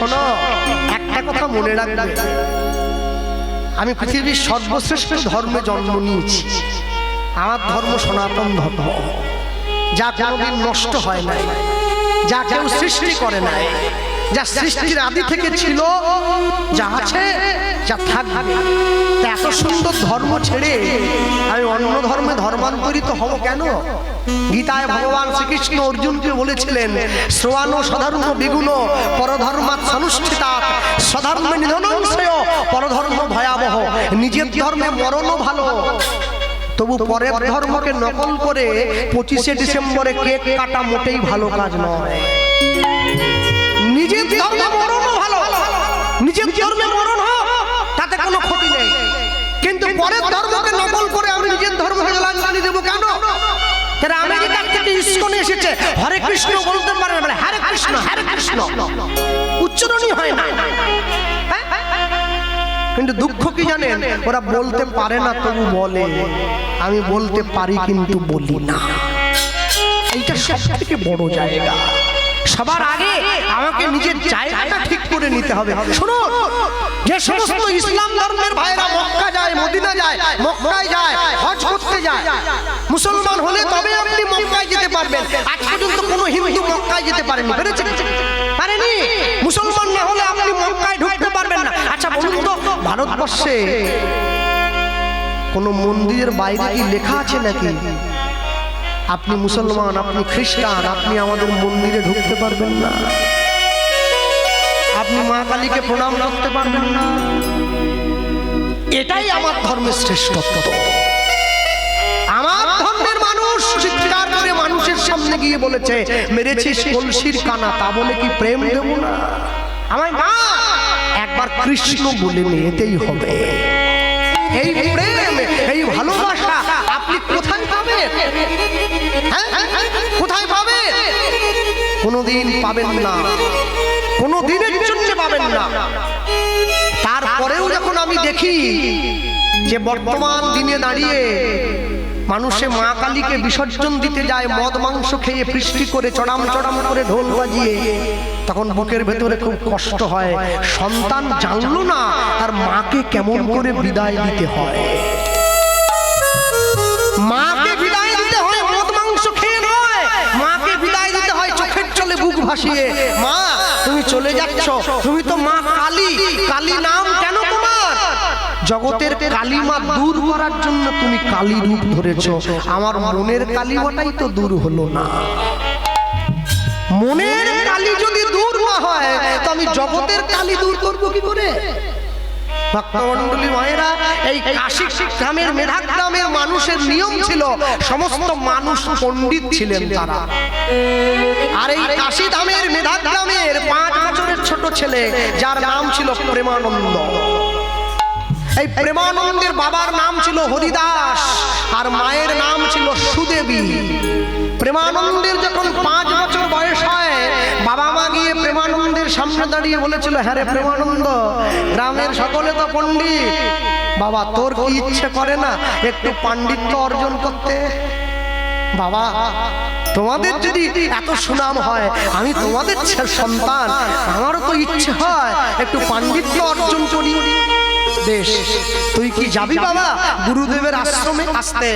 শোনো, একটা কথা মনে রাখবে, আমি পৃথিবীর সর্বশ্রেষ্ঠ ধর্মে জন্ম নিয়েছি। আমার ধর্ম সনাতন ধর্ম, যা কোনোদিন নষ্ট হয় না, যা কেউ সৃষ্টি করে নাই, যা সৃষ্টির আদি থেকে ছিল, যা আছে, যা থাকবে। এত সুন্দর ধর্ম ছেড়ে আমি অন্য ধর্মে ধর্মান্তরিত হব কেন? গীতায় ভগবান শ্রীকৃষ্ণ অর্জুনকে বলেছিলেন, শ্রবণ সাধারণ বিগুণ পরধর্মাৎ সনুষ্ঠিতাৎ স্বধর্মে নিধনং শ্রেয় পরধর্ম ভয়াবহ। নিজের ধর্মে মরণও ভালো, তবু পরের ধর্মকে নকল করে 25শে ডিসেম্বরে কেক কাটা মোটেই ভালো কাজ নয়। নিজের ধর্মে মরণও ভালো, নিজের ধর্মে মরণ হোক, তাতে কোনো ক্ষতি নেই, কিন্তু পরের ধর্মকে নকল করে আমি নিজের ধর্মকে লাঞ্ছনা দেবো কেন? আমেরিকার থেকে ইসকনে এসেছে, হরে কৃষ্ণ বলতে পারে না, হরে কৃষ্ণ হরে কৃষ্ণ উচ্চারণই হয় না। কিন্তু দুঃখ কি জানেন, ওরা বলতে পারে না তবু বলে, আমি বলতে পারি কিন্তু বলি না। এইটা সব থেকে বড় জায়গা। সবার আগে আমাকে নিজের জায়গাটা ঠিক করে নিতে হবে। শুনুন, যে সমস্ত ইসলাম ধর্মের ভাইরা মক্কা যায়, মদিনা যায়, মক্কায় যায়, হজ করতে যায়, মুসলমান হলে তবে আপনি মক্কায় যেতে পারবেন। আজ পর্যন্ত কোনো হিন্দু মক্কায় যেতে পারেনি, পারেনি। মুসলমান না হলে আপনি মক্কায় ঢুকতে পারবেন না। আচ্ছা বলুন তো, ভারতবর্ষে কোন মন্দিরের বাইরে কি লেখা আছে নাকি আপনি মুসলমান, আপনি খ্রিস্টান, আপনি আমাদের মন্দিরে ঢুকতে পারবেন না, আপনি মা কালীকে প্রণাম করতে পারবেন না? এটাই আমার ধর্মের শ্রেষ্ঠত্ব। আমার ধর্মের মানুষ চিৎকার করে মানুষের সামনে গিয়ে বলেছে, মেরেছিস কলসির কানা, তা বলে কি প্রেম দেব না? আমায় মা একবার কৃষ্ণ বলে নিতেই হবে। এই প্রেম, এই ভালোবাসা আপনি কোথায় পাবেন? কোথায় পাবেন? কোনোদিন পাবেন না, কোনো দিনের জন্য পাবেন না। তারপরেও যখন আমি দেখি যে বর্তমান দিনে দাঁড়িয়ে মানুষে মা কালীকে বিসর্জন দিতে যায় মদ মাংস খেয়ে, ফিস্টি করে, চড়াম চড়াম করে, ঢোল বাজিয়ে, তখন বুকের ভেতরে খুব কষ্ট হয়। সন্তান জানলো না তার মাকে কেমন করে বিদায় দিতে হয়। মাকে বিদায় দিতে হয় মদ মাংস খেয়ে নয়, মাকে বিদায় দিতে হয় চোখের জলে বুক ভাসিয়ে। মা তুমি চলে যাচ্ছ, তুমি তো মা কালী, কালী নাম কেন তোমার? জগতের কালিমা দূর করার জন্য তুমি কালী রূপ ধরেছো। আমার মনের কালিমাটাই তো দূর হলো না। মনের কালী যদি দূর না হয় তো আমি জগতের কালী দূর করবো কি করে? ভক্তমণ্ডলী মায়েরা, এই কাশী গ্রামের মেধাক গ্রামের মানুষের নিয়ম ছিল, সমস্ত মানুষ পণ্ডিত ছিলেন তারা। আর এই কাশী ধামের মেধাক গ্রামের 5 বছরের ছোট ছেলে, যার নাম ছিল প্রেমানন্দ। এই প্রেমানন্দের বাবার নাম ছিল হরিদাস আর মায়ের নাম ছিল সুদেবী। প্রেমানন্দের যখন 5 বছর বয়স হয়, বাবা মা গিয়ে প্রেমানন্দের সামনে দাঁড়িয়ে বলেছিল, হ্যাঁ রে প্রেমানন্দ, গ্রামের সকলে তো পণ্ডিত, বাবা তোর কি ইচ্ছে করে না একটু পাণ্ডিত্য অর্জন করতে? বাবা তোমাদের যদি এত সুনাম হয়, আমি তোমাদের সন্তান, আমারও তো ইচ্ছে হয় একটু পাণ্ডিত্য অর্জন করি। বেশ, তুই কি যাবি বাবা গুরুদেবের আশ্রমে? আসতে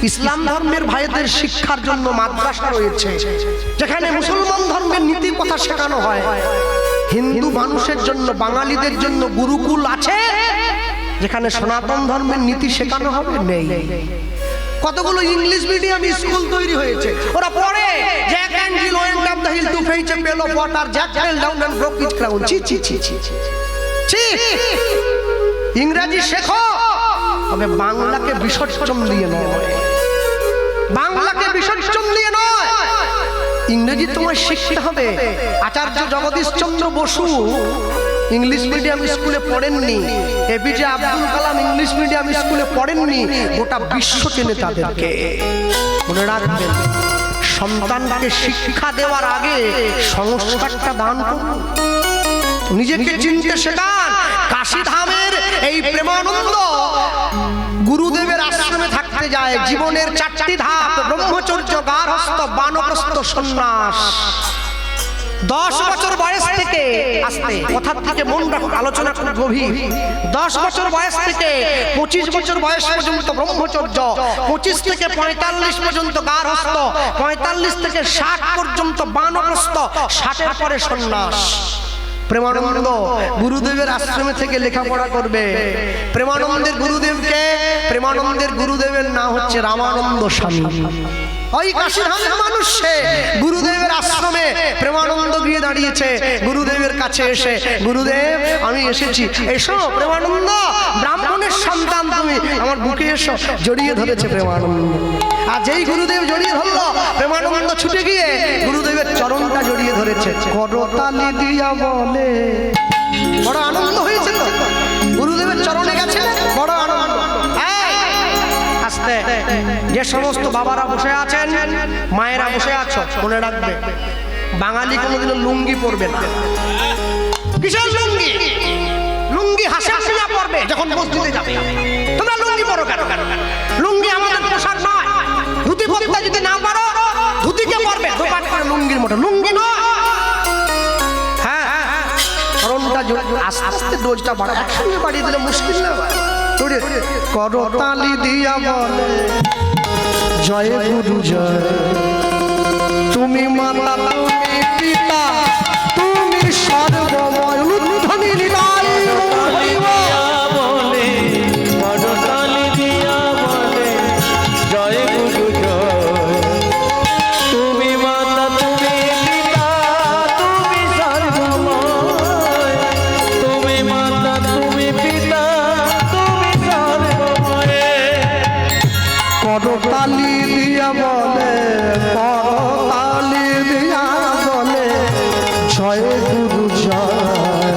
ইসলাম ধর্মের ভাইদের শিক্ষার জন্য মাদ্রাসা রয়েছে, যেখানে মুসলমান ধর্মের নীতি কথা শেখানো হয়। হিন্দু মানুষের জন্য, বাঙালিদের জন্য গুরুকুল আছে, যেখানে সনাতন ধর্মের নীতি শেখানো হবে নেই। কতগুলো ইংলিশ মিডিয়াম স্কুল তৈরি হয়েছে, ওরা পড়ে Jack and Jill went up the hill to fetch a pail of water, Jack fell down and broke his crown. ছি ছি ছি ছি ছি। ইংরেজি শেখো, তবে বাংলাকে বিসর্জন দিয়ে নয়, বাংলাকে বিসর্জন দিয়ে নয়, ইংরেজি তোমায় শিখতে হবে। আচার্য জগদীশ চন্দ্র বসু ইংলিশ মিডিয়াম স্কুলে পড়েননি, APJ Abdul Kalam English medium স্কুলে পড়েননি, গোটা বিশ্ব চেনে তাদেরকে। মনে রাখবেন, সন্তানকে শিক্ষা দেওয়ার আগে সংস্কারটা দান করুন, নিজেকে চিনতে শেখান। কাশী ধামের এই প্রেমানন্দ গুরুদেবের আশ্রমে থাকতে যায়। জীবনের 4টি ধাপ, ব্রহ্মচর্য, গার্হস্থ্য, বানপ্রস্থ, সন্ন্যাস। 10 বছর বয়স থেকে আস্তে কথার থেকে মন রাখো, আলোচনা খুব গভীর। 10 বছর বয়স থেকে 25 বছর বয়স পর্যন্ত ব্রহ্মচর্য, 25 থেকে 45 পর্যন্ত গার্হস্থ্য, 45 থেকে 60 পর্যন্ত বানপ্রস্থ, 60 এর পরে সন্ন্যাস। প্রেমানন্দ গুরুদেবের আশ্রমে থেকে লেখাপড়া করবে। প্রেমানন্দের গুরুদেবকে, প্রেমানন্দের গুরুদেবের নাম হচ্ছে রামানন্দ স্বামী। ওই কাশীধামের মানুষ সে। গুরুদেবের আশ্রমে প্রেমানন্দ গিয়ে দাঁড়িয়েছে গুরুদেবের কাছে এসে, গুরুদেব আমি এসেছি। এসো প্রেমানন্দ, ব্রাহ্মণের সন্তান তুমি, আমার বুকে এসো। জড়িয়ে ধরেছে প্রেমানন্দ। আর যেই গুরুদেব জড়িয়ে ধরলো, প্রেমানন্দ ছুটে গিয়ে গুরুদেবের চরণটা জড়িয়ে ধরেছে। করতালি দিয়া বলে, বড় আনন্দ হয়েছে তো, গুরুদেবের চরণে গেছে, বড় আনন্দ। আস্তে, যে সমস্ত বাবারা বসে আছেন, মায়েরা বসে আছো, মনে রাখবে বাঙালি কোনোদিনও লুঙ্গি পরবে না। কিসের লুঙ্গি? লুঙ্গি হাসা হাসিয়া পরবে যখন মসজিদে যাবে। তোমরা লুঙ্গি পরো কেন? লুঙ্গি আমাদের পোশাক নয়। ধুতি পরতে যদি না পারো, ধুতিকে পরবে, দোপাট করে লুঙ্গির মতো। লুঙ্গি নয়। হ্যাঁ, কারণটা আস্তে আস্তে ডোজটা বাড়া, একসঙ্গে বাড়িয়ে দিলে মুশকিল না। করতালি দিয়া বলে, জয় গুরু জয়, তুমি মাতা, তুমি পিতা, তুমি সর্বময়। উলুধ্বনি নিতাই বলে, করতালি দিয়া বলে, জয় গুরু জয়, তুমি মাতা, তুমি পিতা, তুমি সর্বময়, তুমি মাতা, তুমি পিতা, করতালি দিয়া বলে, করতালি দিয়া বলে, জয় গুরু জয়,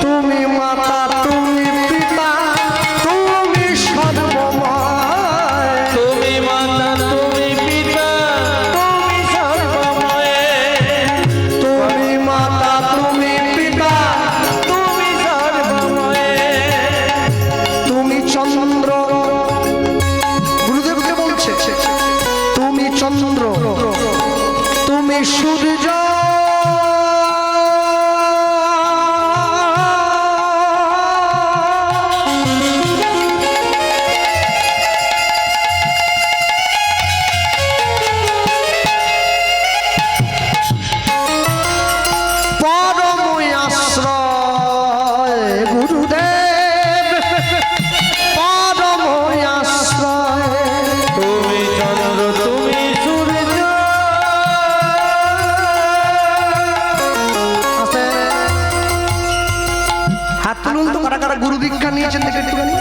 তুমি মাতা, তুমি পিতা, তুমি সর্বময়, তুমি মাতা, তুমি পিতা, তুমি সর্বময়, তুমি মাতা, তুমি পিতা, তুমি সর্বময়, তুমি চন্দ্র। গুরুদেবকে বলছে তুমি চন্দ্র, তুমি সূর্য, পরম আশ্রয় গুরুদেব, পরম আশ্রয়। তুমি চন্দ্র, তুমি সূর্য, হাত তুলুন তো, কারা কারা গুরু দীক্ষা নিয়েছেন দেখে একটুখানি।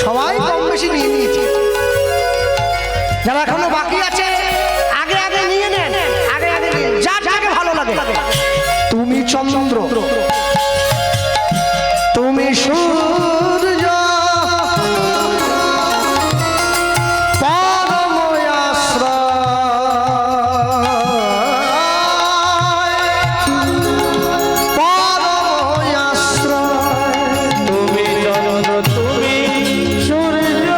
সবাই কম বেশি নিয়ে নিয়েছে। যারা এখনো বাকি আছে, আগে আগে নিয়ে নেন, আগে আগে নিয়ে নেন, যার যাকে ভালো লাগে। তুমি চন্দ্র, তুমি সূর্য, পরম আশ্রয়, পরম আশ্রয়। তুমি চন্দ্র, তুমি সূর্য,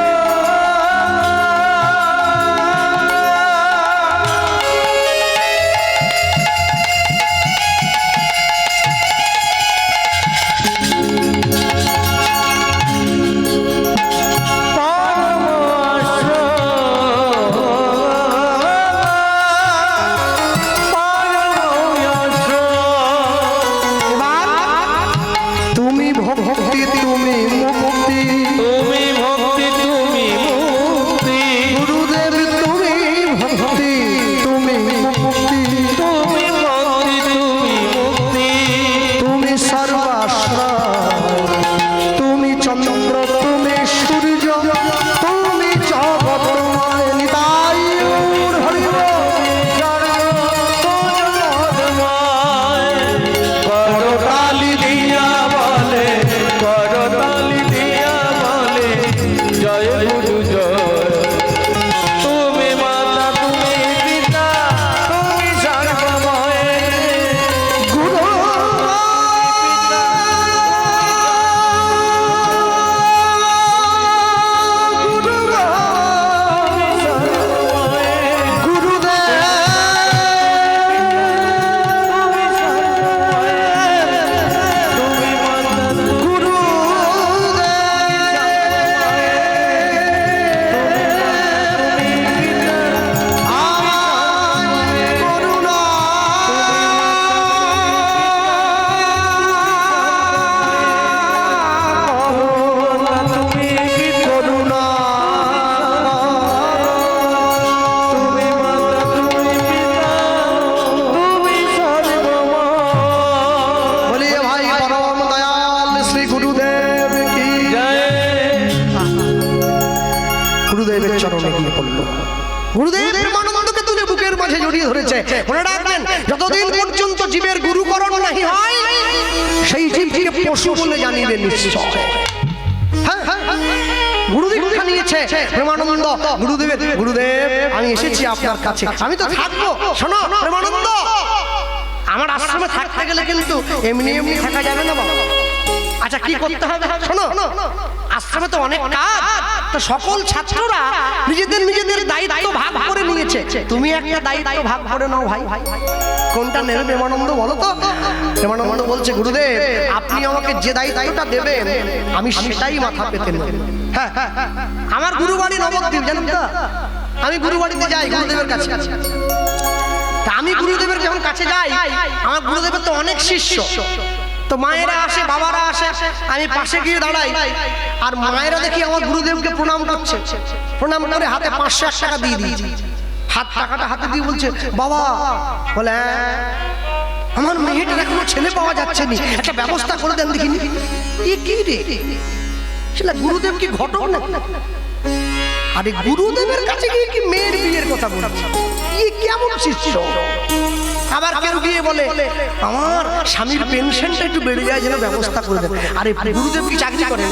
গুরুদেব প্রেমানন্দকে তুলে বুকের মাঝে জড়িয়ে ধরেছে। মনে রাখবেন, যতদিন পর্যন্ত জীবের গুরুকরণ নাহি হয় সেই জীবকে পশু বলে জানিয়ে নিশ্চয়। গুরু দীক্ষা নিয়েছে প্রেমানন্দ। গুরুদেব আমি এসেছি আপনার কাছে, আমি তো থাকবো। শোনো প্রেমানন্দ, আমার আশ্রমে থাকতে গেলে কিন্তু এমনি এমনি থাকা যাবে না বাবা। আচ্ছা কি করতে হবে শোনো, আশ্রমে তো অনেক কাজ, তো সকল ছাত্ররা নিজেদের দায়িত্ব ভাগ করে নিয়েছে, তুমি একটা দায়িত্ব ভাগ করে নাও ভাই। কোনটা নেবে প্রেমানন্দ বলো তো? প্রেমানন্দ বলছে, গুরুদেব আপনি আমাকে যে দায়িত্বটা দেবেন আমি সেটাই মাথা পেতে নেব। হ্যাঁ, আমার গুরু বাড়ি নবদ্বীপ, জানেন তো? আমি গুরু বাড়িতে যাই গুরুদেবের কাছে। তা আমি গুরুদেবের যখন কাছে যাই, আমার গুরুদেবের তো অনেক শিষ্য, তো মায়েরা আসে, বাবারা আসে, আমি পাশে গিয়ে দাঁড়াই, আর মায়েরা দেখি আমার গুরুদেবকে প্রণাম করছে। প্রণাম করে হাতে 501 টাকা দিয়ে দিয়েছি। টাকাটা হাতে দিয়ে বলছে, বাবা বলে হ্যাঁ আমার মেয়েটার এখনো ছেলে পাওয়া যাচ্ছে না, একটা ব্যবস্থা করে দেন দেখিনি। কি রে সেটা গুরুদেব কি ঘটক না? আরে গুরুদেবের কাছে গিয়ে কি মেয়ের বিয়ের কথা বলছে? কেমন শিষ্য? আবার কেউ গিয়ে বলে আমার স্বামীর পেনশনটা একটু বেড়ে যায়, যেন ব্যবস্থা করে দেন। আরে গুরুদেব কি চাকরি করেন?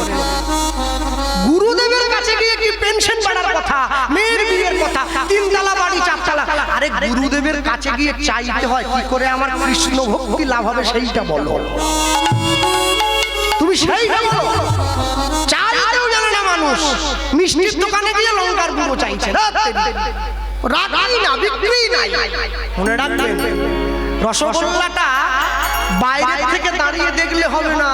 গুরুদেবের কাছে গিয়ে কি পেনশন বাড়ার কথা, মেয়ের বিয়ের কথা, 3 তলা বাড়ি 4 তলা? আরে গুরুদেবের কাছে গিয়ে চাইতে হয় কি করে আমার কৃষ্ণ ভক্তি লাভ হবে সেইটা বলো। তুমি সেই বলো, চাইতেও জানে না মানুষ। মিষ্টির দোকানে গিয়ে লঙ্কার গুঁড়ো চাইছে, রাখি না, বিক্রি নাই। মনে রাখবেন, রসগোল্লাটা বাইরে থেকে দাঁড়িয়ে দেখলে হবে না,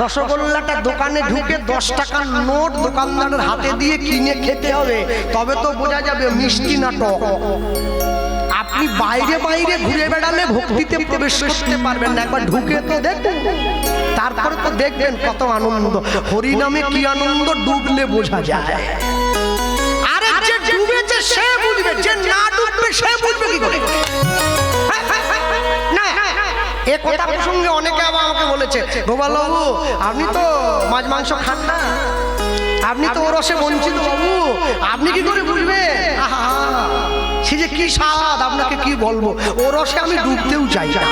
রসগোল্লাটা দোকানে ঢুকে 10 টাকার নোট দোকানদারের হাতে দিয়ে কিনে খেতে হবে, তবে তো বোঝা যাবে মিষ্টি না টক। আপনি বাইরে বাইরে ঘুরে বেড়ালে ভক্তিতে প্রবেশ করতে পারবেন না, একবার ঢুকে তো দেখুন, তারপরে তো দেখবেন কত আনন্দ। হরি নামে কি আনন্দ ডুবলে বোঝা যায়। আরে যে ডুবেছে সে বুঝবে, যে না ডুববে সে বুঝবে কি করে? না এ কথা প্রসঙ্গে অনেকে আবার আমাকে বলেছে, গোপাল বাবু আপনি তো মাছ মাংস খান না, আপনি তো ও রসে বঞ্চিত বাবু, আপনি কি করে বুঝবেন? সে যে কি স্বাদ আপনাকে কি বলবো। ও রসে আমি ডুবতেও চাই না,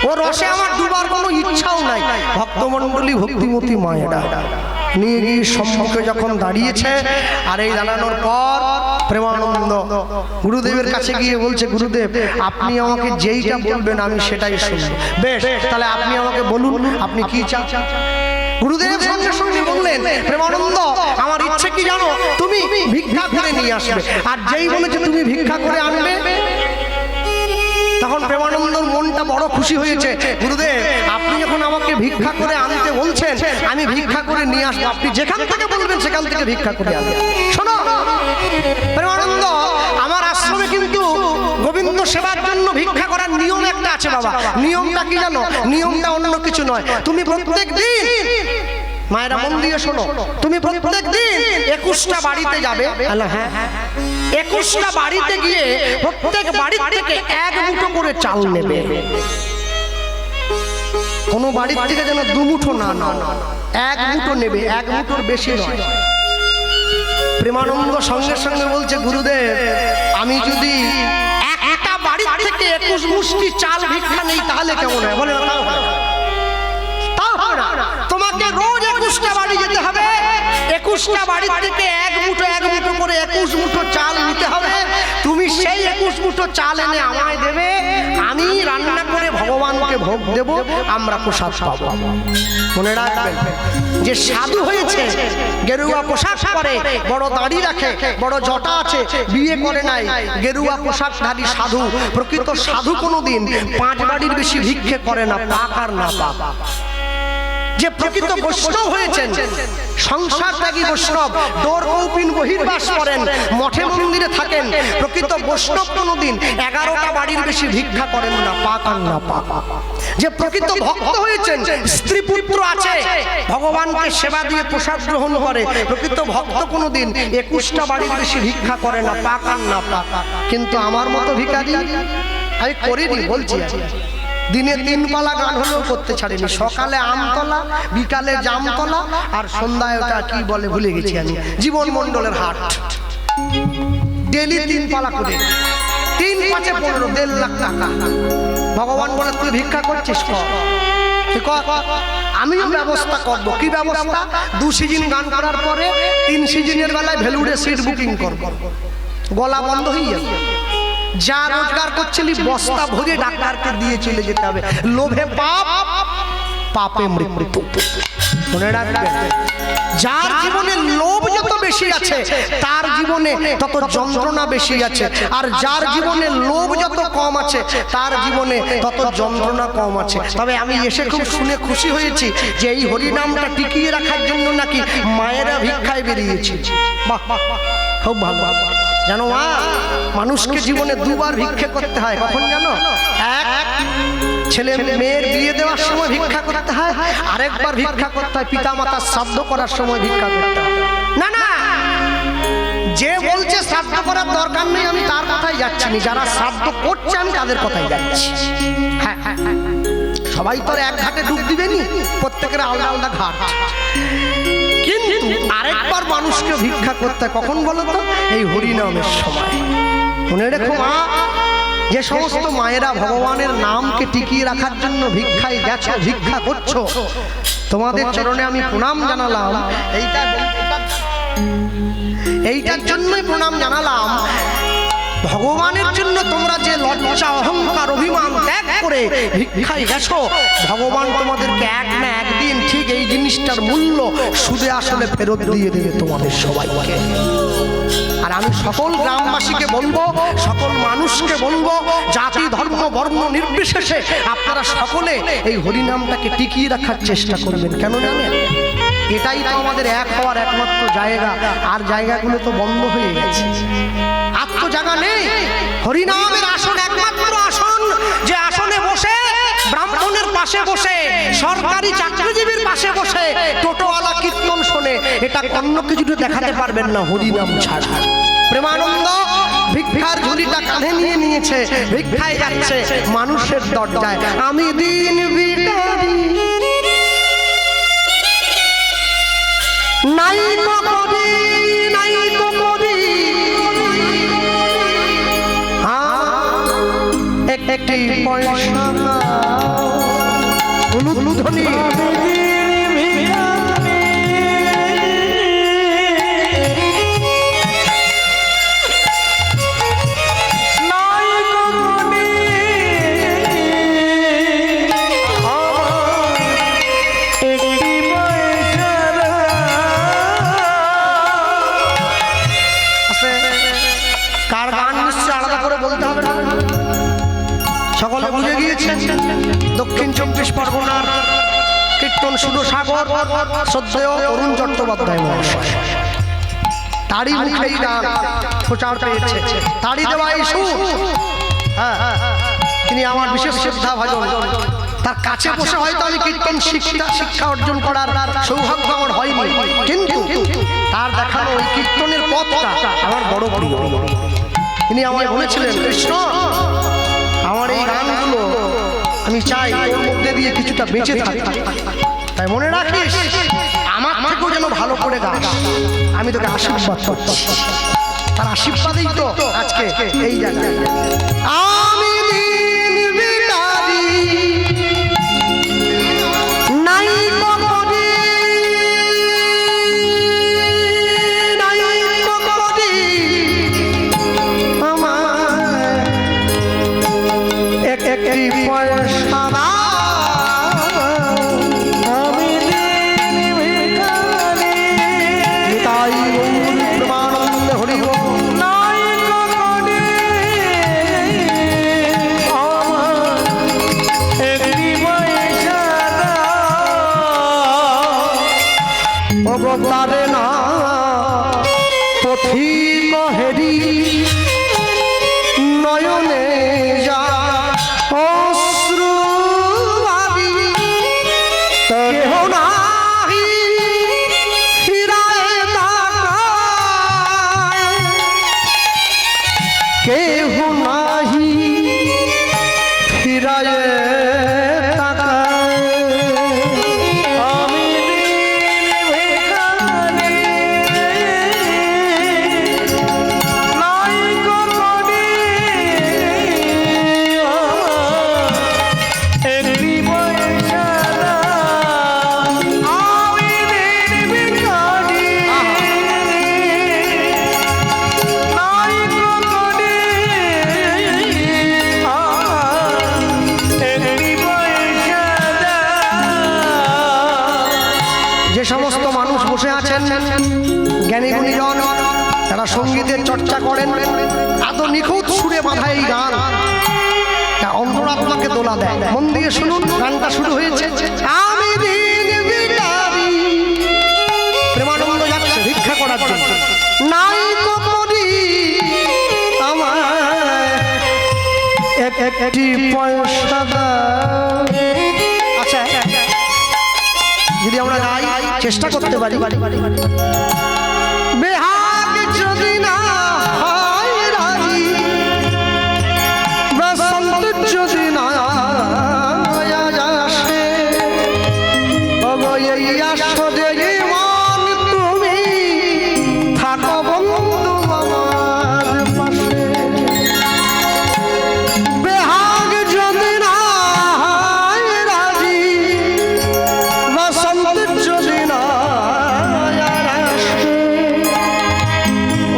ও রসে আমার ডুবার কোনো ইচ্ছাও নাই। ভক্তমণ্ডলী ভক্তিমতী মায়েরা নিয়ে গিয়ে সম্মুখে যখন দাঁড়িয়েছে, আর এই দাঁড়ানোর পর প্রেমানন্দ গুরুদেবের কাছে গিয়ে বলছে, গুরুদেব আপনি আমাকে যেইটা বলবেন আমি সেটাই শুনবো। বেশ তাহলে আপনি আমাকে বলুন আপনি কি চান। গুরুদেব সঙ্গে সঙ্গে বললেন, প্রেমানন্দ আমার ইচ্ছে কি জানো, তুমি ভিক্ষা করে নিয়ে আসবে। আর যেই বলেছে তুমি ভিক্ষা করে আনবে, তখন প্রেমানন্দর মনটা বড় খুশি হয়েছে। গুরুদেব আপনি যখন আমাকে ভিক্ষা করে আনতে বলছেন, আমি ভিক্ষা করে নিয়ে আসবো, আপনি যেখান থেকে বলবেন সেখান থেকে ভিক্ষা করে আনবো। শোনো প্রেমানন্দ, আমার আশ্রমে কিন্তু গোবিন্দ সেবার জন্য ভিক্ষা করার নিয়ম একটা আছে বাবা। নিয়মটা কি জানো? নিয়মটা অন্য কিছু নয়। তুমি প্রত্যেক দিন, মায়েরা মন দিয়ে শোনো, তুমি প্রত্যেক দিন 21টা বাড়িতে যাবে। হ্যাঁ 21টা বাড়িতে গিয়ে প্রত্যেক বাড়ি থেকে 1 মুঠো করে চাল নেবে। কোনো বাড়ির থেকে যেন 2 মুঠো না, 1 মুঠো নেবে, 1 মুঠোর বেশি নয়। প্রেমানন্দ সঙ্গে সঙ্গে বলছে, গুরুদেব আমি যদি একটা বাড়ি থেকে 21 মুষ্টি চাল ভিক্ষা নেই তাহলে কেমন হয়? বলে তোমাকে রোজ 21টা বাড়ি যেতে হবে, 21টা বাড়ি থেকে 1 মুঠো করে 21 মুঠো চাল নিতে হবে। তুমি সেই 21 মুঠো চাল এনে আমায় দেবে, আমি রান্না করে ভগবানকে ভোগ দেব, আমরা প্রসাদ পাবো। মনে রাখবেন, যে সাধু হয়েছে গেরুয়া পোশাক পরে, বড় দাড়ি রাখে, বড় জটা আছে, বিয়ে করে নাই, গেরুয়া পোশাকধারী সাধু, প্রকৃত সাধু কোনোদিন 5 বাড়ির বেশি ভিক্ষে করে না, পাক আর না পাক। যে প্রকৃত বৈষ্ণব হয়েছেন, সংসার ত্যাগী বৈষ্ণব, দোর কৌপিন বহির্বাস করেন, মঠে মন্দিরে থাকেন, প্রকৃত বৈষ্ণব কোনোদিন 11টা বাড়ির বেশি ভিক্ষা করেন না, পাক আর না পাক। যে প্রকৃত ভক্ত হয়েছেন, স্ত্রী পুত্র আছে, ভগবানকে সেবা দিয়ে প্রসাদ গ্রহণ করে, প্রকৃত ভক্ত কোনোদিন 21টা বাড়ির বেশি ভিক্ষা করে না, পাক আর না পাক। কিন্তু আমার মতো ভিখারি আমি করিনি, বলছি দিনে 3 পালা গান হলেও করতে ছাড়িনি। সকালে আমতলা, বিকালে জামতলা, আর সন্ধ্যায় ওটা কি বলে ভুলে গেছি আমি, জীবন মণ্ডলের হাট। ডেলি 3 পালা করে, 3 5 15, 1.5 লাখ টাকা। ভগবান বলে তুই ভিক্ষা করছিস, কর, ঠিক আছে, আমিও ব্যবস্থা করবো। কি ব্যবস্থা? 2 সিজন গান করার পরে 3 সিজনের বেলায় ভেলুড়ে সিট বুকিং করবো, গলা বন্ধ হয়ে যাবে। যা রোজগার করছিলি বস্তা ভরে ডাক্তারকে দিয়ে চলে যেতে হবে। লোভে পাপ, পাপে মৃত্যু। মনে রাখবেন, যার জীবনে লোভ যত বেশি আছে তার জীবনে তত যন্ত্রণা বেশি আছে, আর যার জীবনে লোভ যত কম আছে তার জীবনে তত যন্ত্রণা কম আছে। তবে আমি এসে খুব শুনে খুশি হয়েছি যে এই হরিনামটা টিকিয়ে রাখার জন্য নাকি মায়েরা ভিক্ষায় বেরিয়েছে। বাহ, খুব ভালো। জানো মা, মানুষকে জীবনে 2 বার ভিক্ষা করতে হয়। কখন জানো? এক, ছেলে মেয়ের বিয়ে দেওয়ার সময় ভিক্ষা করতে হয়, আরেকবার ভিক্ষা করতে হয় পিতা মাতার শ্রাদ্ধ করার সময় ভিক্ষা করতে হয়। না না, যে বলছে শ্রাদ্ধ করার দরকার নেই আমি তার কথাই যাচ্ছি না, যারা শ্রাদ্ধ করছে আমি তাদের কথাই যাচ্ছি। হ্যাঁ হ্যাঁ, সবাই তো এক ঘাটে ডুব দিবেনি, প্রত্যেকের আলাদা আলাদা ঘাট। কিন্তু আরেকবার মানুষকে ভিক্ষা করতে কখন বলো তো? এই হরিনামের সময়। মনে রেখো মা, যে সমস্ত মায়েরা ভগবানের নামকে টিকিয়ে রাখার জন্য ভিক্ষায় গেছো, ভিক্ষা করছো, তোমাদের চরণে আমি প্রণাম জানালাম। এইটার জন্যই প্রণাম জানালাম, ভগবানের জন্য তোমরা যে লজ্জা অহংকার অভিমান ত্যাগ করে ভিক্ষায় গেছো, ভগবান তোমাদেরকে এক না একদিন ঠিক এই জিনিসটার মূল্য সুদে আসলে ফেরত দিয়ে দেবে তোমাদের সবাইকে। আর আমি সকল গ্রামবাসীকে বলবো, সকল মানুষকে বলবো, জাতি ধর্ম বর্ণ নির্বিশেষে আপনারা সকলে এই হরিনামটাকে টিকিয়ে রাখার চেষ্টা করবেন। কেন জানেন? এটাই তো আমাদের এক হওয়ার একমাত্র জায়গা, আর জায়গাগুলো তো বন্ধ হয়ে গেছে। আর তো জায়গা নেই। হরিনামের আসন একমাত্র আসন, যে আসনে বসে ব্রাহ্মণের পাশে বসে, সরকারি চাকরিজীবীর পাশে বসে টোটোওয়ালা কীর্তন শোনে, এটা অন্য কিছু দেখাতে পারবেন না হরিনাম ছাড়া। প্রেমানন্দ ভিক্ষার ঝুলিটা কাঁধে নিয়ে নিয়েছে, ভিক্ষায় যাচ্ছে মানুষের দরজায়। আমি দিন ভিখারি, নাই গো করি, নাই গো করি, একটি পয়সা উলুধ্বনি। কার গান নিশ্চয় আলাদা করে বলতে হবে না, সকলে বুঝে গিয়েছেন। দক্ষিণ 24 পরগনার কীর্তন সুরসাগর শ্রদ্ধেয় অরুণ চট্টোপাধ্যায় মহাশয়, তারই মুখে এই গান প্রচার পেয়েছে, তারই দেওয়া এই সুর। হ্যাঁ, তিনি আমার বিশেষ শ্রদ্ধা ভাজন। তার কাছে বসে হয়তো আমি কীর্তন শিক্ষা অর্জন করার সৌভাগ্য আমার হয়নি, কিন্তু তার দেখানো ওই কীর্তনের পথটা আমার বড় প্রিয়। তিনি আমায় বলেছিলেন, কৃষ্ণ, আমার এই গানগুলো আমি চাই ওর মধ্যে দিয়ে কিছুটা বেঁচে থাকতে, তাই মনে রাখিস আমার থেকেও যেন ভালো করে গাস। আমি তোকে আশীর্বাদ করছি, তার আশীর্বাদেই তো আজকে এই জায়গায়। আমি দিন ভিখারি, নাই গো করি, নাই গো করি, আমার একটি পয়সা আমি দিন ভিখারি, তাই প্রেমানন্দ হরি বল। নাই গো করি, সমস্ত মানুষ বসে আছেন জ্ঞানী গুণীজন, যারা সঙ্গীতের চর্চা করেন, এত নিখুঁত সুরে বাঁধা এই গান অন্তরাত্মাকে দোলা দেয়। মন দিয়ে শুনুন, গানটা শুরু হয়েছে। আমি দিন ভিখারি, প্রেমানন্দ যাচ্ছে ভিক্ষা করার জন্য। নাই তো করি আমার একটি পয়সা দাও। আচ্ছা, যদি আমরা গাই, চেষ্টা করতে পারি। বেহাগ যদি না হয় রাজি, বসন্ত যদি না আসে, ওগো এই আসরে মন তুমি থাকো বন্ধু আমার পাশে। বেহাগ যদি না হয় রাজি, বসন্ত যদি না আসে,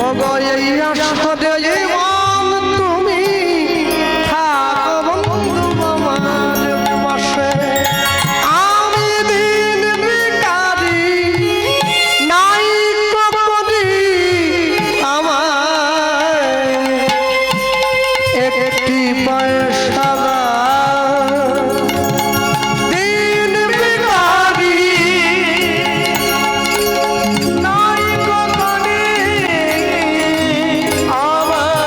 ওগো এই আসরে মন তুমি থাকো বন্ধু আমার পাশে। আমি দিন ভিখারি, নাই তো করি আমার একটি পয়সা দাও। দিন ভিখারি, নাই তো করি আমার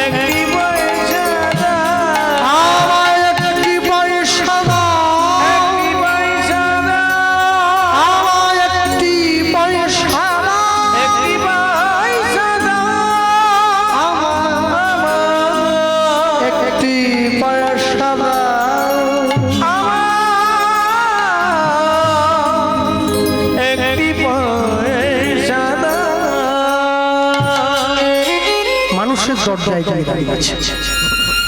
একটি পয়সা দাও। আমার একটি পয়সা দাও। আমার একটি পয়সা দাও। আমার একটি পয়সা দাও। মানুষের দরজায় গিয়ে দাঁড়িয়েছে।